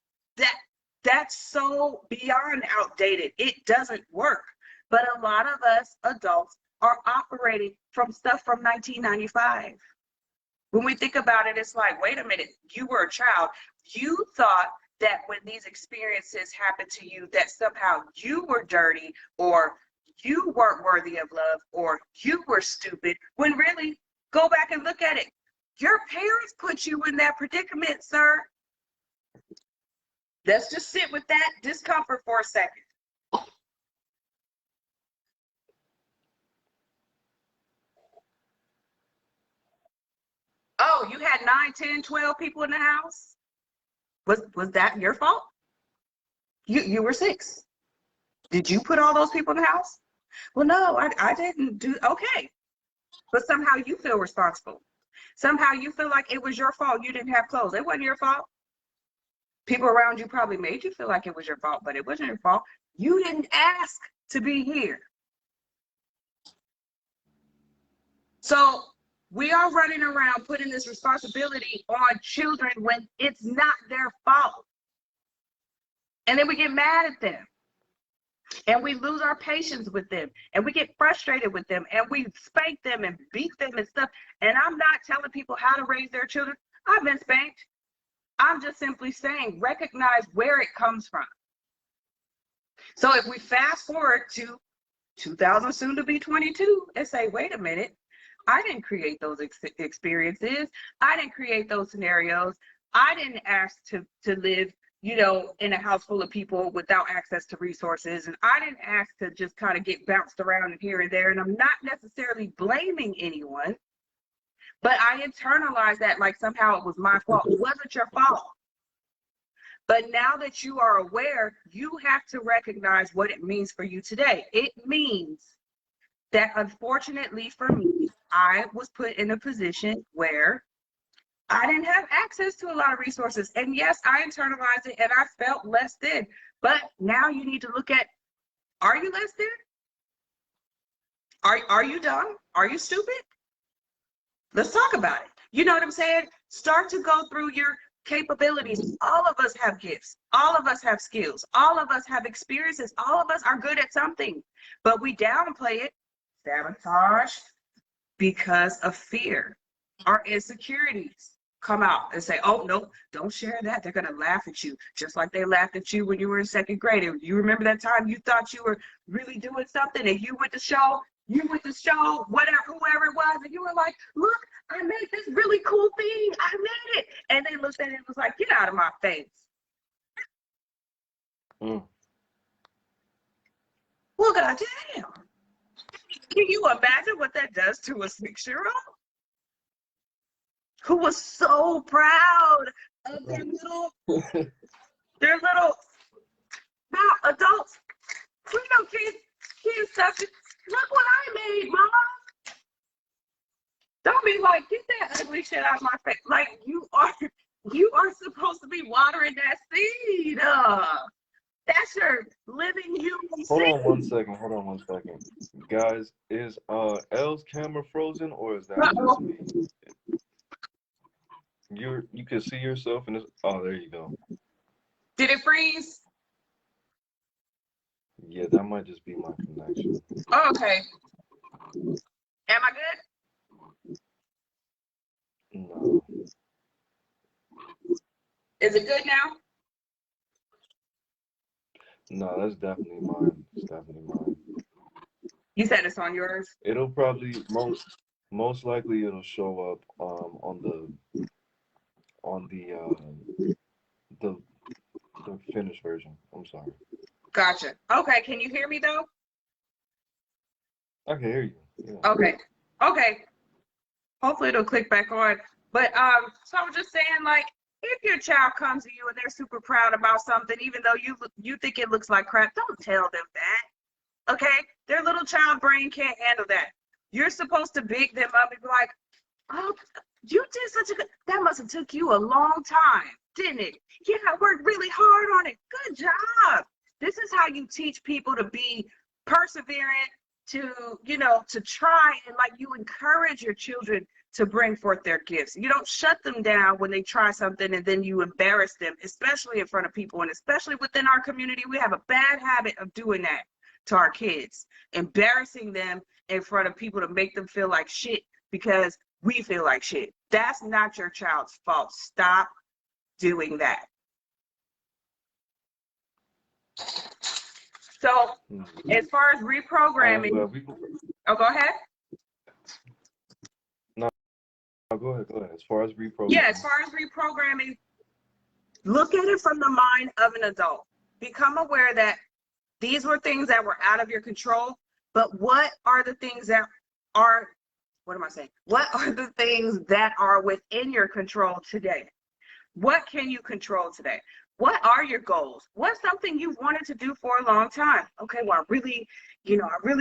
that's so beyond outdated. It doesn't work. But a lot of us adults are operating from stuff from 1995. When we think about it, it's like, wait a minute, you were a child. You thought that when these experiences happened to you, that somehow you were dirty or you weren't worthy of love or you were stupid, when really, go back and look at it. Your parents put you in that predicament, sir. Let's just sit with that discomfort for a second. Oh, you had 9, 10, 12 people in the house? Was that your fault? You were 6. Did you put all those people in the house? Well, no, I didn't do, okay. But somehow you feel responsible. Somehow you feel like it was your fault you didn't have clothes. It wasn't your fault. People around you probably made you feel like it was your fault, but it wasn't your fault. You didn't ask to be here. So we are running around putting this responsibility on children when it's not their fault. And then we get mad at them. And we lose our patience with them. And we get frustrated with them. And we spank them and beat them and stuff. And I'm not telling people how to raise their children. I've been spanked. I'm just simply saying, recognize where it comes from. So if we fast forward to 2000, soon to be 22, and say, wait a minute, I didn't create those experiences. I didn't create those scenarios. I didn't ask to live, you know, in a house full of people without access to resources. And I didn't ask to just kind of get bounced around here and there. And I'm not necessarily blaming anyone, but I internalized that like somehow it was my fault. It wasn't your fault. But now that you are aware, you have to recognize what it means for you today. It means that unfortunately for me, I was put in a position where I didn't have access to a lot of resources. And yes, I internalized it and I felt less than. But now you need to look at, are you less than? Are you dumb? Are you stupid? Let's talk about it. You know what I'm saying? Start to go through your capabilities. All of us have gifts. All of us have skills. All of us have experiences. All of us are good at something, but we downplay it, sabotage, because of fear. Our insecurities come out and say, oh, no, don't share that. They're going to laugh at you, just like they laughed at you when you were in 2nd grade. You remember that time you thought you were really doing something and you went to show you went to show whatever, whoever it was, and you were like, look, I made this really cool thing. I made it. And they looked at it and was like, get out of my face. Mm. Well, goddamn. Can you imagine what that does to a 6-year-old who was so proud of their little now adults, kids stuff. Look what I made, mama. Don't be like, get that ugly shit out of my face. Like you are supposed to be watering that seed. That's your living human Hold seed. on one second. Guys, is Elle's camera frozen or is that just me? You can see yourself in this. Oh, there you go. Did it freeze? Yeah, that might just be my connection. Oh, okay. Am I good? No. Is it good now? No, that's definitely mine. It's definitely mine. You said it's on yours? It'll probably most likely it'll show up on the finished version. I'm sorry. Gotcha. Okay, can you hear me though? I can hear you. Yeah. Okay. Hopefully it'll click back on. But so I was just saying, like, if your child comes to you and they're super proud about something, even though you think it looks like crap, don't tell them that. Okay? Their little child brain can't handle that. You're supposed to big them up and be like, oh, you did such a good, that must have took you a long time, didn't it? Yeah, I worked really hard on it. Good job. This is how you teach people to be perseverant, to try, and like you encourage your children to bring forth their gifts. You don't shut them down when they try something and then you embarrass them, especially in front of people, and especially within our community. We have a bad habit of doing that to our kids, embarrassing them in front of people to make them feel like shit because we feel like shit. That's not your child's fault. Stop doing that. So as far as reprogramming, go ahead. No, go ahead. As far as reprogramming. Yeah, as far as reprogramming, look at it from the mind of an adult. Become aware that these were things that were out of your control, but what are the things that are, what am I saying? What are the things that are within your control today? What can you control today? What are your goals? What's something you've wanted to do for a long time? Okay, well, I really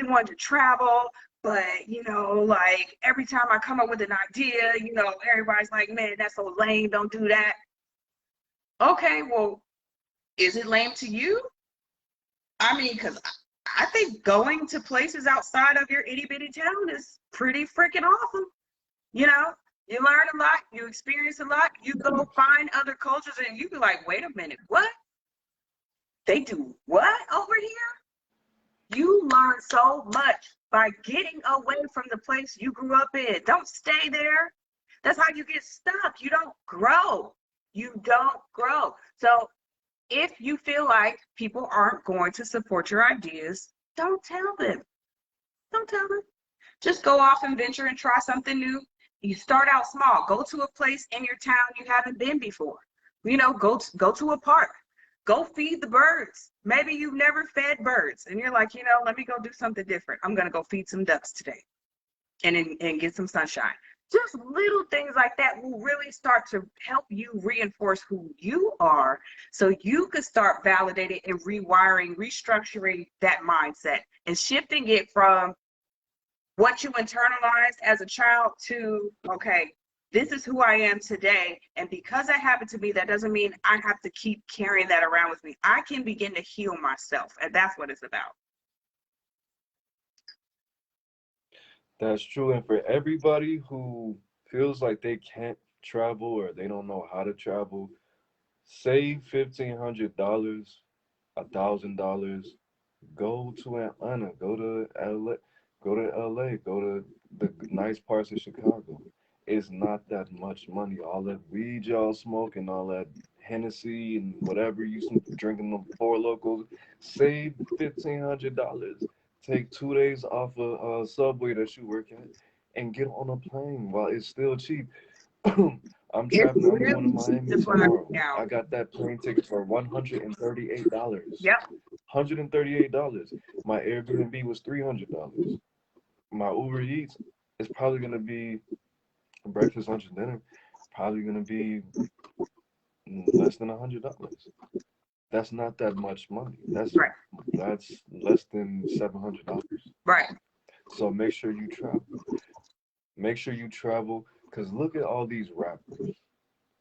wanted to travel, but, like every time I come up with an idea, everybody's like, man, that's so lame, don't do that. Okay, well, is it lame to you? I mean, because I think going to places outside of your itty bitty town is pretty freaking awesome. You learn a lot, you experience a lot, you go find other cultures and you be like, wait a minute, what? They do what over here? You learn so much by getting away from the place you grew up in. Don't stay there. That's how you get stuck. You don't grow. So if you feel like people aren't going to support your ideas, don't tell them. Just go off and venture and try something new. You start out small. Go to a place in your town you haven't been before. Go to a park. Go feed the birds. Maybe you've never fed birds and you're like, let me go do something different. I'm going to go feed some ducks today and get some sunshine. Just little things like that will really start to help you reinforce who you are so you could start validating and rewiring, restructuring that mindset and shifting it from what you internalized as a child to, okay, this is who I am today. And because that happened to me, that doesn't mean I have to keep carrying that around with me. I can begin to heal myself. And that's what it's about. That's true. And for everybody who feels like they can't travel or they don't know how to travel, save $1,500, $1,000. Go to Atlanta. Go to LA. Go to the nice parts of Chicago. It's not that much money. All that weed y'all smoking, all that Hennessy and whatever you drinking, the Four Locals. Save $1,500. take 2 days off a subway that you work at and get on a plane while it's still cheap. I'm It's traveling. I'm going to really cheap Miami to fly tomorrow. now. I got that plane ticket for $138. Yep. $138. My Airbnb was $300. My Uber Eats is probably gonna be breakfast, lunch, and dinner. Probably gonna be less than $100. That's not that much money. Right. That's less than $700. Right. So make sure you travel. Make sure you travel, because look at all these rappers,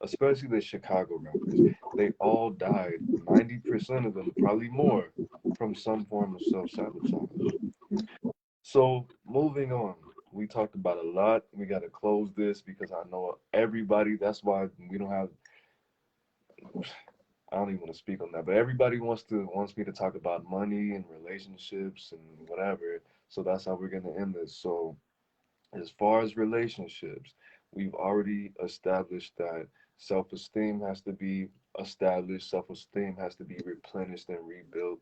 especially the Chicago rappers. They all died, 90% of them, probably more, from some form of self-sabotage. So moving on, we talked about a lot. We got to close this because I know everybody. That's why we don't have. I don't even want to speak on that, but everybody wants me to talk about money and relationships and whatever. So that's how we're gonna end this. So as far as relationships, we've already established that self-esteem has to be established. Self-esteem has to be replenished and rebuilt.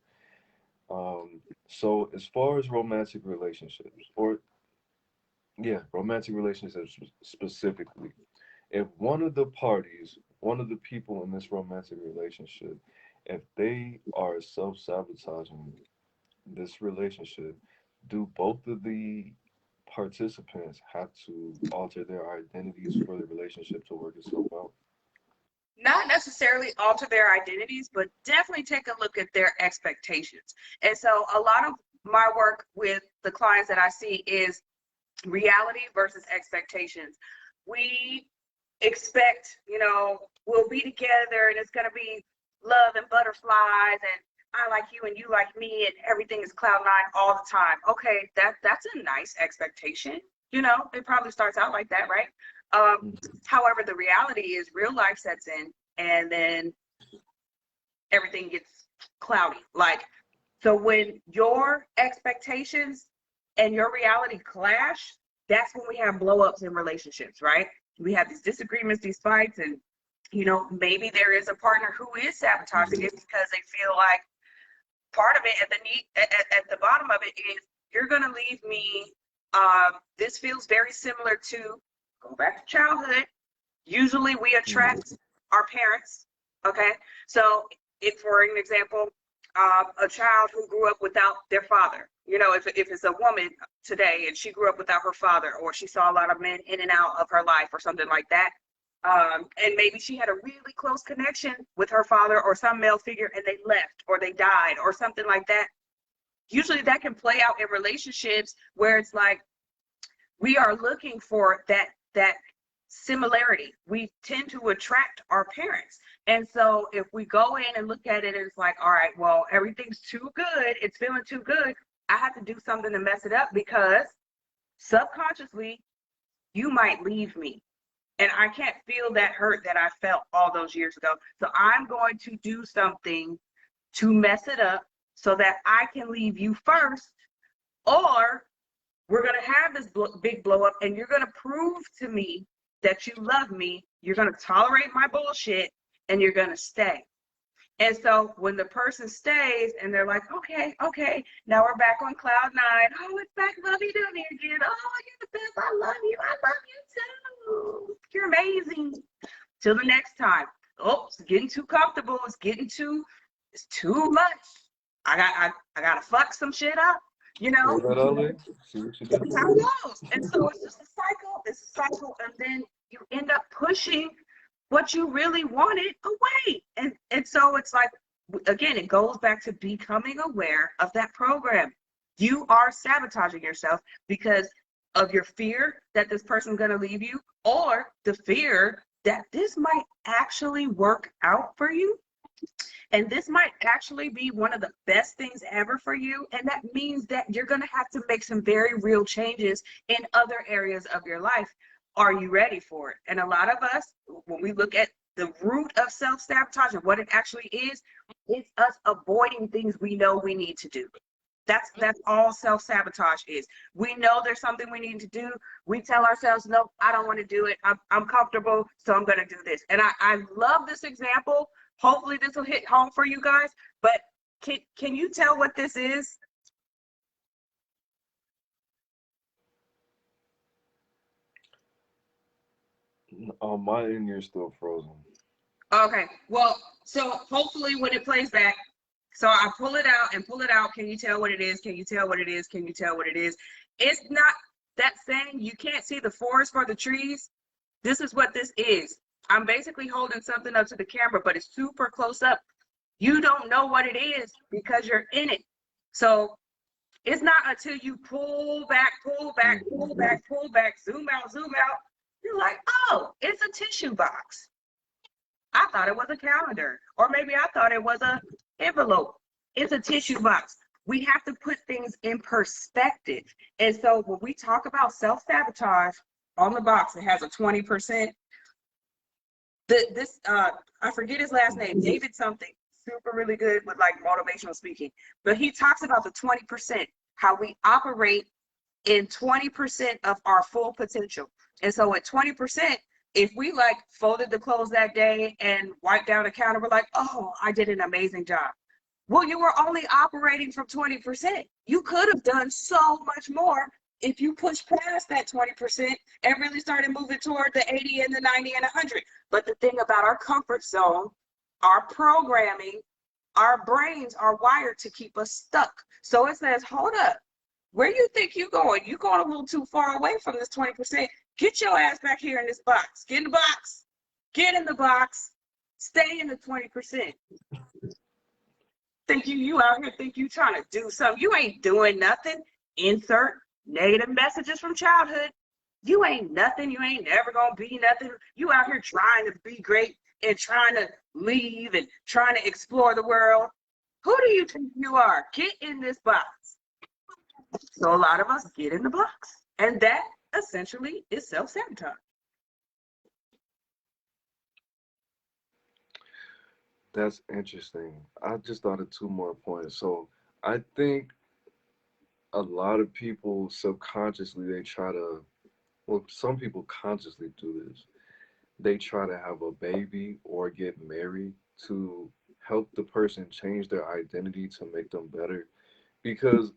So as far as romantic relationships, or yeah, romantic relationships specifically, if one of the parties, one of the people in this romantic relationship, if they are self-sabotaging this relationship, do both of the participants have to alter their identities for the relationship to work itself out? Not necessarily alter their identities, but definitely take a look at their expectations. And so a lot of my work with the clients that I see is reality versus expectations. We expect, we'll be together and it's going to be love and butterflies and I like you and you like me and everything is cloud nine all the time. Okay, that's a nice expectation. It probably starts out like that, right? However, the reality is real life sets in and then everything gets cloudy. So when your expectations and your reality clash, that's when we have blow ups in relationships, right? We have these disagreements, these fights, and maybe there is a partner who is sabotaging it because they feel like part of it at the bottom of it is you're gonna leave me. This feels very similar to go back to childhood. Usually we attract our parents. Okay, so if for an example, a child who grew up without their father, if it's a woman today and she grew up without her father, or she saw a lot of men in and out of her life or something like that, and maybe she had a really close connection with her father or some male figure and they left or they died or something like that. Usually that can play out in relationships where it's like we are looking for that similarity. We tend to attract our parents. And so if we go in and look at it, it's like, all right, well, everything's too good. It's feeling too good. I have to do something to mess it up because subconsciously you might leave me. And I can't feel that hurt that I felt all those years ago. So I'm going to do something to mess it up so that I can leave you first, or we're going to have this big blow up and you're going to prove to me that you love me. You're going to tolerate my bullshit and you're going to stay. And so when the person stays and they're like, okay, now we're back on cloud nine. Oh, it's back lovey-dovey again. Oh, you're the best. I love you too. You're amazing. Till the next time. Oh, it's getting too comfortable. It's too much. I gotta fuck some shit up, See what you did That's how it goes. And so it's just a cycle. It's a cycle, and then you end up pushing what you really wanted away. And so it's like, again, it goes back to becoming aware of that program. You are sabotaging yourself because of your fear that this person's going to leave you, or the fear that this might actually work out for you. And this might actually be one of the best things ever for you. And that means that you're going to have to make some very real changes in other areas of your life. Are you ready for it? And a lot of us, when we look at the root of self-sabotage and what it actually is, it's us avoiding things we know we need to do. That's all self-sabotage is. We know there's something we need to do. We tell ourselves, no, I don't want to do it. I'm comfortable, so I'm going to do this. And I love this example. Hopefully this will hit home for you guys. But can you tell what this is? On my end, you're still frozen. Okay. Well, so hopefully when it plays back, so I pull it out and pull it out. Can you tell what it is? Can you tell what it is? Can you tell what it is? It's not that saying you can't see the forest for the trees. This is what this is. I'm basically holding something up to the camera, but it's super close up. You don't know what it is because you're in it. So it's not until you pull back, pull back, pull back, pull back, zoom out, you're like, oh, it's a tissue box. I thought it was a calendar, or maybe I thought it was a envelope. It's a tissue box. We have to put things in perspective. And so when we talk about self-sabotage, on the box, it has a 20%. I forget his last name, David something, super really good with like motivational speaking. But he talks about the 20%, how we operate in 20% of our full potential. And so at 20%, if we like folded the clothes that day and wiped down the counter, we're like, oh, I did an amazing job. Well, you were only operating from 20%. You could have done so much more if you push past that 20% and really started moving toward the 80 and the 90 and 100. But the thing about our comfort zone, our programming, our brains are wired to keep us stuck. So it says, hold up, where you think you're going? You're going a little too far away from this 20%. Get your ass back here in this box. Get in the box. Get in the box. Stay in the 20%. Think you out here think you trying to do something. You ain't doing nothing. Insert negative messages from childhood. You ain't nothing. You ain't never gonna be nothing. You out here trying to be great and trying to leave and trying to explore the world. Who do you think you are? Get in this box. So a lot of us get in the box. And that essentially is self-sabotage. That's interesting. I just thought of two more points. So I think a lot of people subconsciously they try to, well, some people consciously do this. They try to have a baby or get married to help the person change their identity to make them better. Because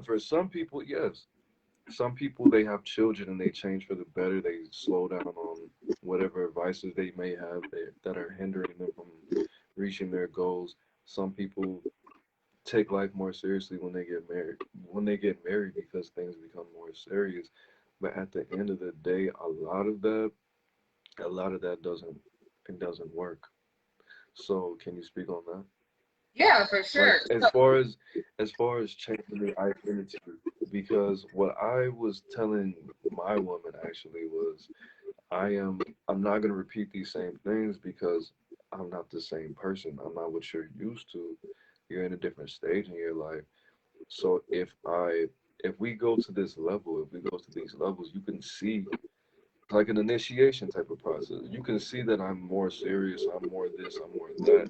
for some people, yes, some people they have children and they change for the better. They slow down on whatever vices they may have that are hindering them from reaching their goals. Some people take life more seriously when they get married. When they get married, because things become more serious. But at the end of the day, a lot of that doesn't work. So can you speak on that? Yeah, for Like sure. So, as far as changing the identity, because what I was telling my woman actually was I'm not gonna repeat these same things because I'm not the same person. I'm not what you're used to. You're in a different stage in your life. So if we go to this level, if we go to these levels, you can see like an initiation type of process. You can see that I'm more serious, I'm more this, I'm more that,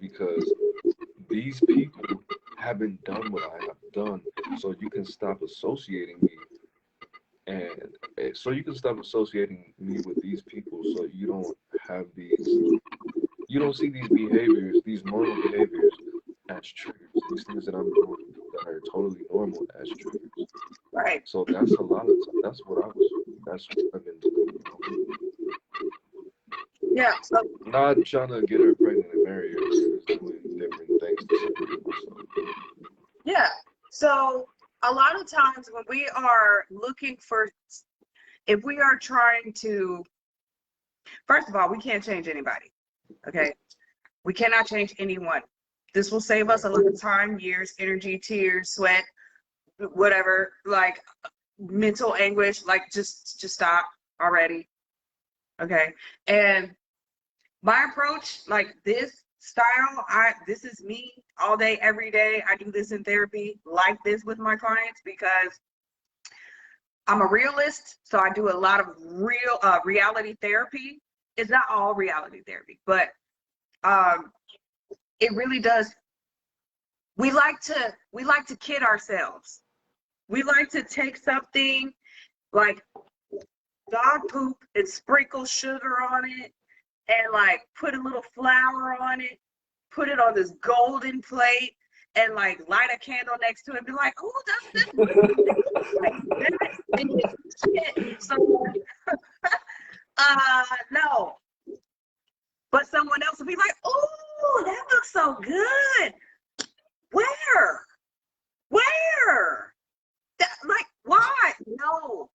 because these people haven't done what I have done. So you can stop associating me and so you can stop associating me with these people so you don't have these you don't see these behaviors, these normal behaviors as triggers, these things that I'm doing that are totally normal as triggers. right. So that's a lot of that's what I was that's what I've been doing, you know. Yeah. So Not trying to get her pregnant and marry her, just doing different things to separate myself. yeah. So a lot of times when we are looking for, if we are trying to, first of all, we can't change anybody. Okay. We cannot change anyone. This will save us Right. a lot of time, years, energy, tears, sweat, whatever, like mental anguish, like just stop already. Okay. And my approach, like this style, this is me all day, every day. I do this in therapy like this with my clients because I'm a realist. So I do a lot of real reality therapy. It's not all reality therapy, but um, it really does. We like to kid ourselves. We like to take something like dog poop and sprinkle sugar on it and like put a little flour on it, put it on this golden plate and like light a candle next to it and be like, oh, does this look like that? And it's shit. So No. But someone else will be like, oh, that looks so good. Where? Where? Like, why? No,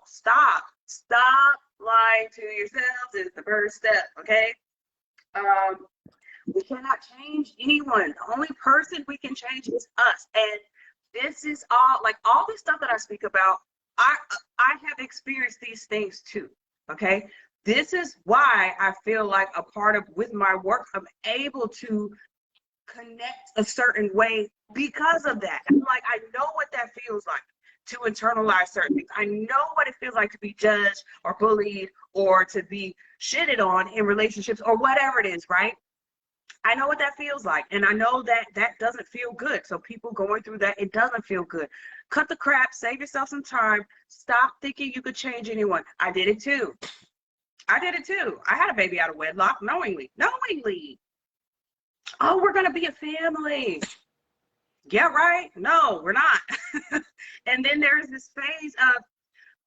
stop. Stop lying to yourselves is the first step, okay? We cannot change anyone. The only person we can change is us. And this is all this stuff that I speak about, I have experienced these things too, okay? This is why I feel like a part of, with my work, I'm able to connect a certain way because of that. Like, I know what that feels like to internalize certain things. I know what it feels like to be judged or bullied or to be shitted on in relationships or whatever it is, right? I know what that feels like. And I know that that doesn't feel good. So people going through that, it doesn't feel good. Cut the crap, save yourself some time. Stop thinking you could change anyone. I did it too. I had a baby out of wedlock knowingly. Oh, we're going to be a family. Yeah, right? No, we're not. And then there's this phase of,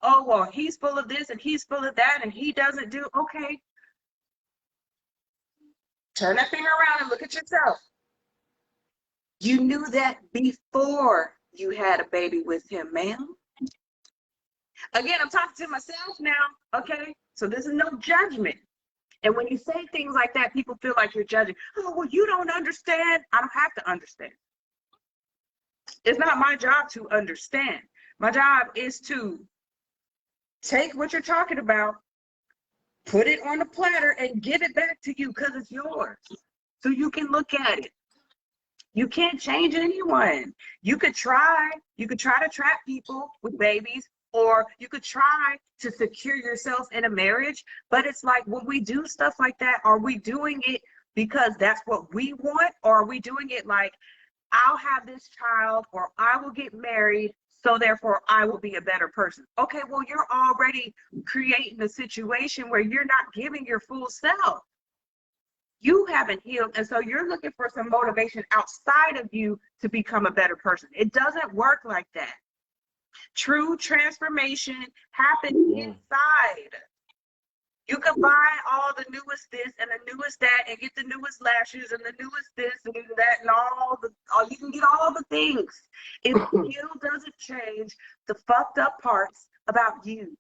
oh, well, he's full of this and he's full of that and he doesn't do, okay. Turn that finger around and look at yourself. You knew that before you had a baby with him, ma'am. Again, I'm talking to myself now, okay? So this is no judgment. And when you say things like that, people feel like you're judging. Oh, well, you don't understand. I don't have to understand. It's not my job to understand. My job is to take what you're talking about, put it on a platter, and give it back to you because it's yours. So you can look at it. You can't change anyone. You could try to trap people with babies, or you could try to secure yourself in a marriage. But it's like, when we do stuff like that, are we doing it because that's what we want? Or are we doing it like, I'll have this child, or I will get married, so therefore I will be a better person? Okay, well, you're already creating a situation where you're not giving your full self. You haven't healed, and so you're looking for some motivation outside of you to become a better person. It doesn't work like that. True transformation happens inside. You can buy all the newest this and the newest that and get the newest lashes and the newest this and that and all you can get all the things. If you doesn't change the fucked up parts about you.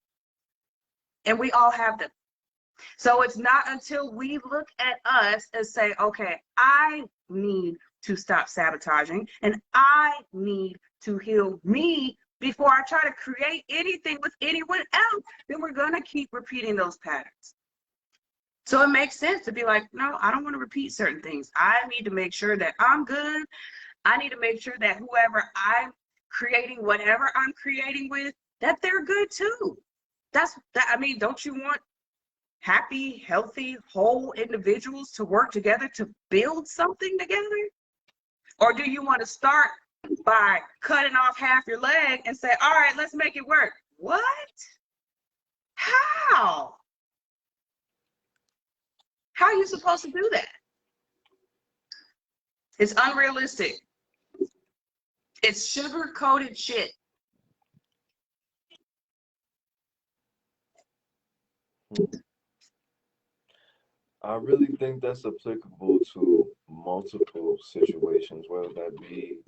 And we all have them. So it's not until we look at us and say, okay, I need to stop sabotaging and I need to heal me before I try to create anything with anyone else, then we're going to keep repeating those patterns. So it makes sense to be like, no, I don't want to repeat certain things. I need to make sure that I'm good. I need to make sure that whoever I'm creating, whatever I'm creating with, that they're good too. I mean, don't you want happy, healthy, whole individuals to work together to build something together? Or do you want to start by cutting off half your leg and say, all right, let's make it work? What? How? How are you supposed to do that? It's unrealistic. It's sugar-coated shit. I really think that's applicable to multiple situations, whether that be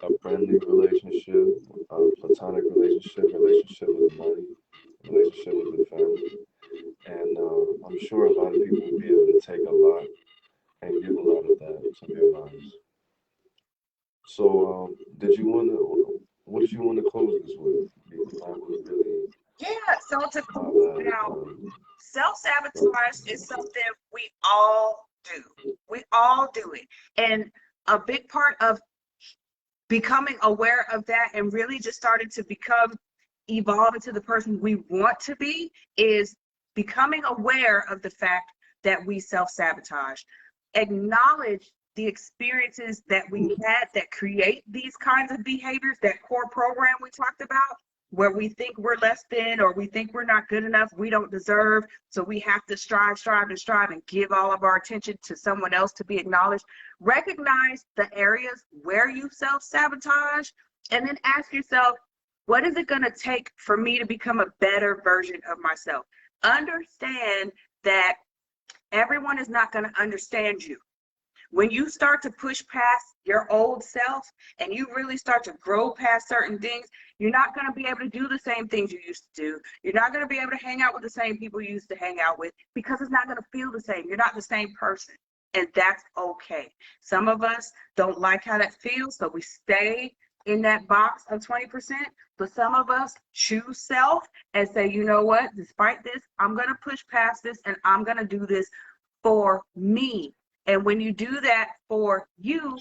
a friendly relationship, a platonic relationship, relationship with money, relationship with the family. And I'm sure a lot of people will be able to take a lot and give a lot of that to their lives. So, what did you want to close this with? Because I was really, Yeah, so to close now, self-sabotage is something we all do. We all do it. And a big part of becoming aware of that and really just starting to evolve into the person we want to be is becoming aware of the fact that we self-sabotage. Acknowledge the experiences that we had that create these kinds of behaviors, that core program we talked about, where we think we're less than, or we think we're not good enough, we don't deserve, so we have to strive and give all of our attention to someone else to be acknowledged. Recognize the areas where you self-sabotage, and then ask yourself, what is it going to take for me to become a better version of myself? Understand that everyone is not going to understand you. When you start to push past your old self and you really start to grow past certain things, you're not going to be able to do the same things you used to do. You're not going to be able to hang out with the same people you used to hang out with because it's not going to feel the same. You're not the same person. And that's okay. Some of us don't like how that feels, so we stay in that box of 20%. But some of us choose self and say, you know what, despite this, I'm going to push past this and I'm going to do this for me. And when you do that for you,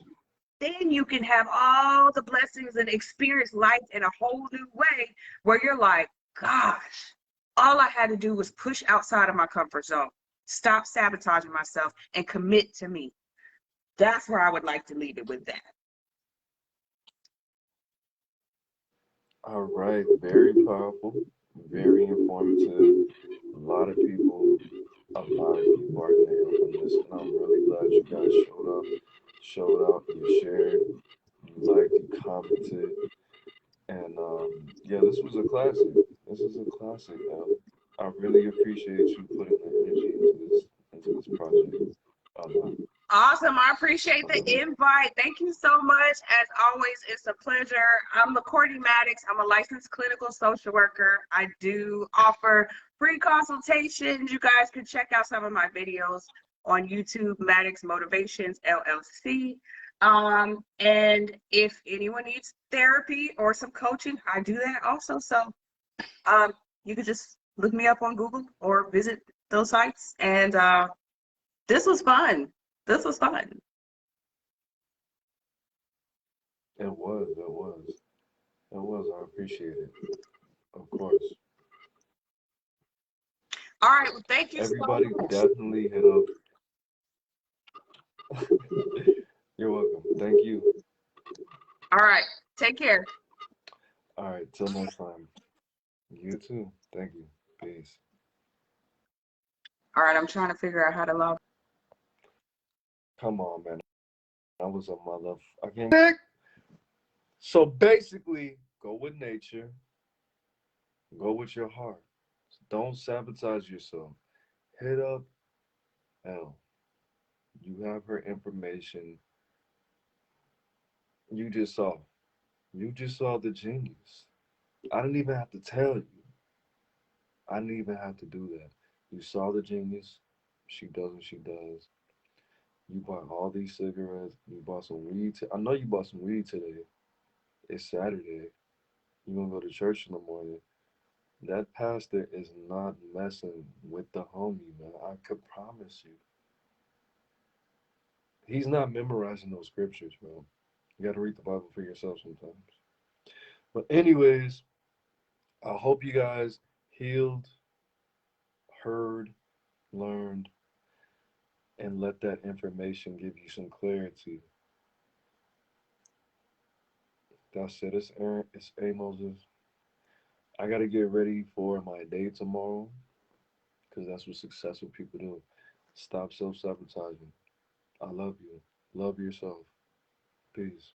then you can have all the blessings and experience life in a whole new way where you're like, gosh, all I had to do was push outside of my comfort zone, stop sabotaging myself, and commit to me. That's where I would like to leave it with that. All right, very powerful, very informative. A lot of people are nailed on this, and I'm really glad you guys showed up, you shared, you liked, you commented, and yeah, this was a classic. This is a classic. I really appreciate you putting the energy into this project. Awesome. I appreciate the invite. Thank you so much. As always, it's a pleasure. I'm Courtney Maddox. I'm a licensed clinical social worker. I do offer free consultations. You guys can check out some of my videos on YouTube, Maddox Motivations LLC. And if anyone needs therapy or some coaching, I do that also. So you can just look me up on Google or visit those sites. And this was fun. This was fun. It was. I appreciate it. Of course. All right. Well, thank you Everybody so much. Definitely hit up. You're welcome. Thank you. All right. Take care. All right. Till next time. You too. Thank you. Peace. All right. I'm trying to figure out how to log. Come on, man. I was a mother. I can't. So basically, go with nature. Go with your heart. Don't sabotage yourself. Hit up Elle. You have her information. You just saw. You just saw the genius. I didn't even have to tell you. I didn't even have to do that. You saw the genius. She does what she does. You bought all these cigarettes. You bought some weed. I know you bought some weed today. It's Saturday. You're going to go to church in the morning. That pastor is not messing with the homie, man. I could promise you. He's not memorizing those scriptures, bro. You got to read the Bible for yourself sometimes. But, anyways, I hope you guys healed, heard, learned, and let that information give you some clarity. That's it. It's Aaron. It's Moses. I got to get ready for my day tomorrow because that's what successful people do. Stop self sabotaging. I love you. Love yourself. Peace.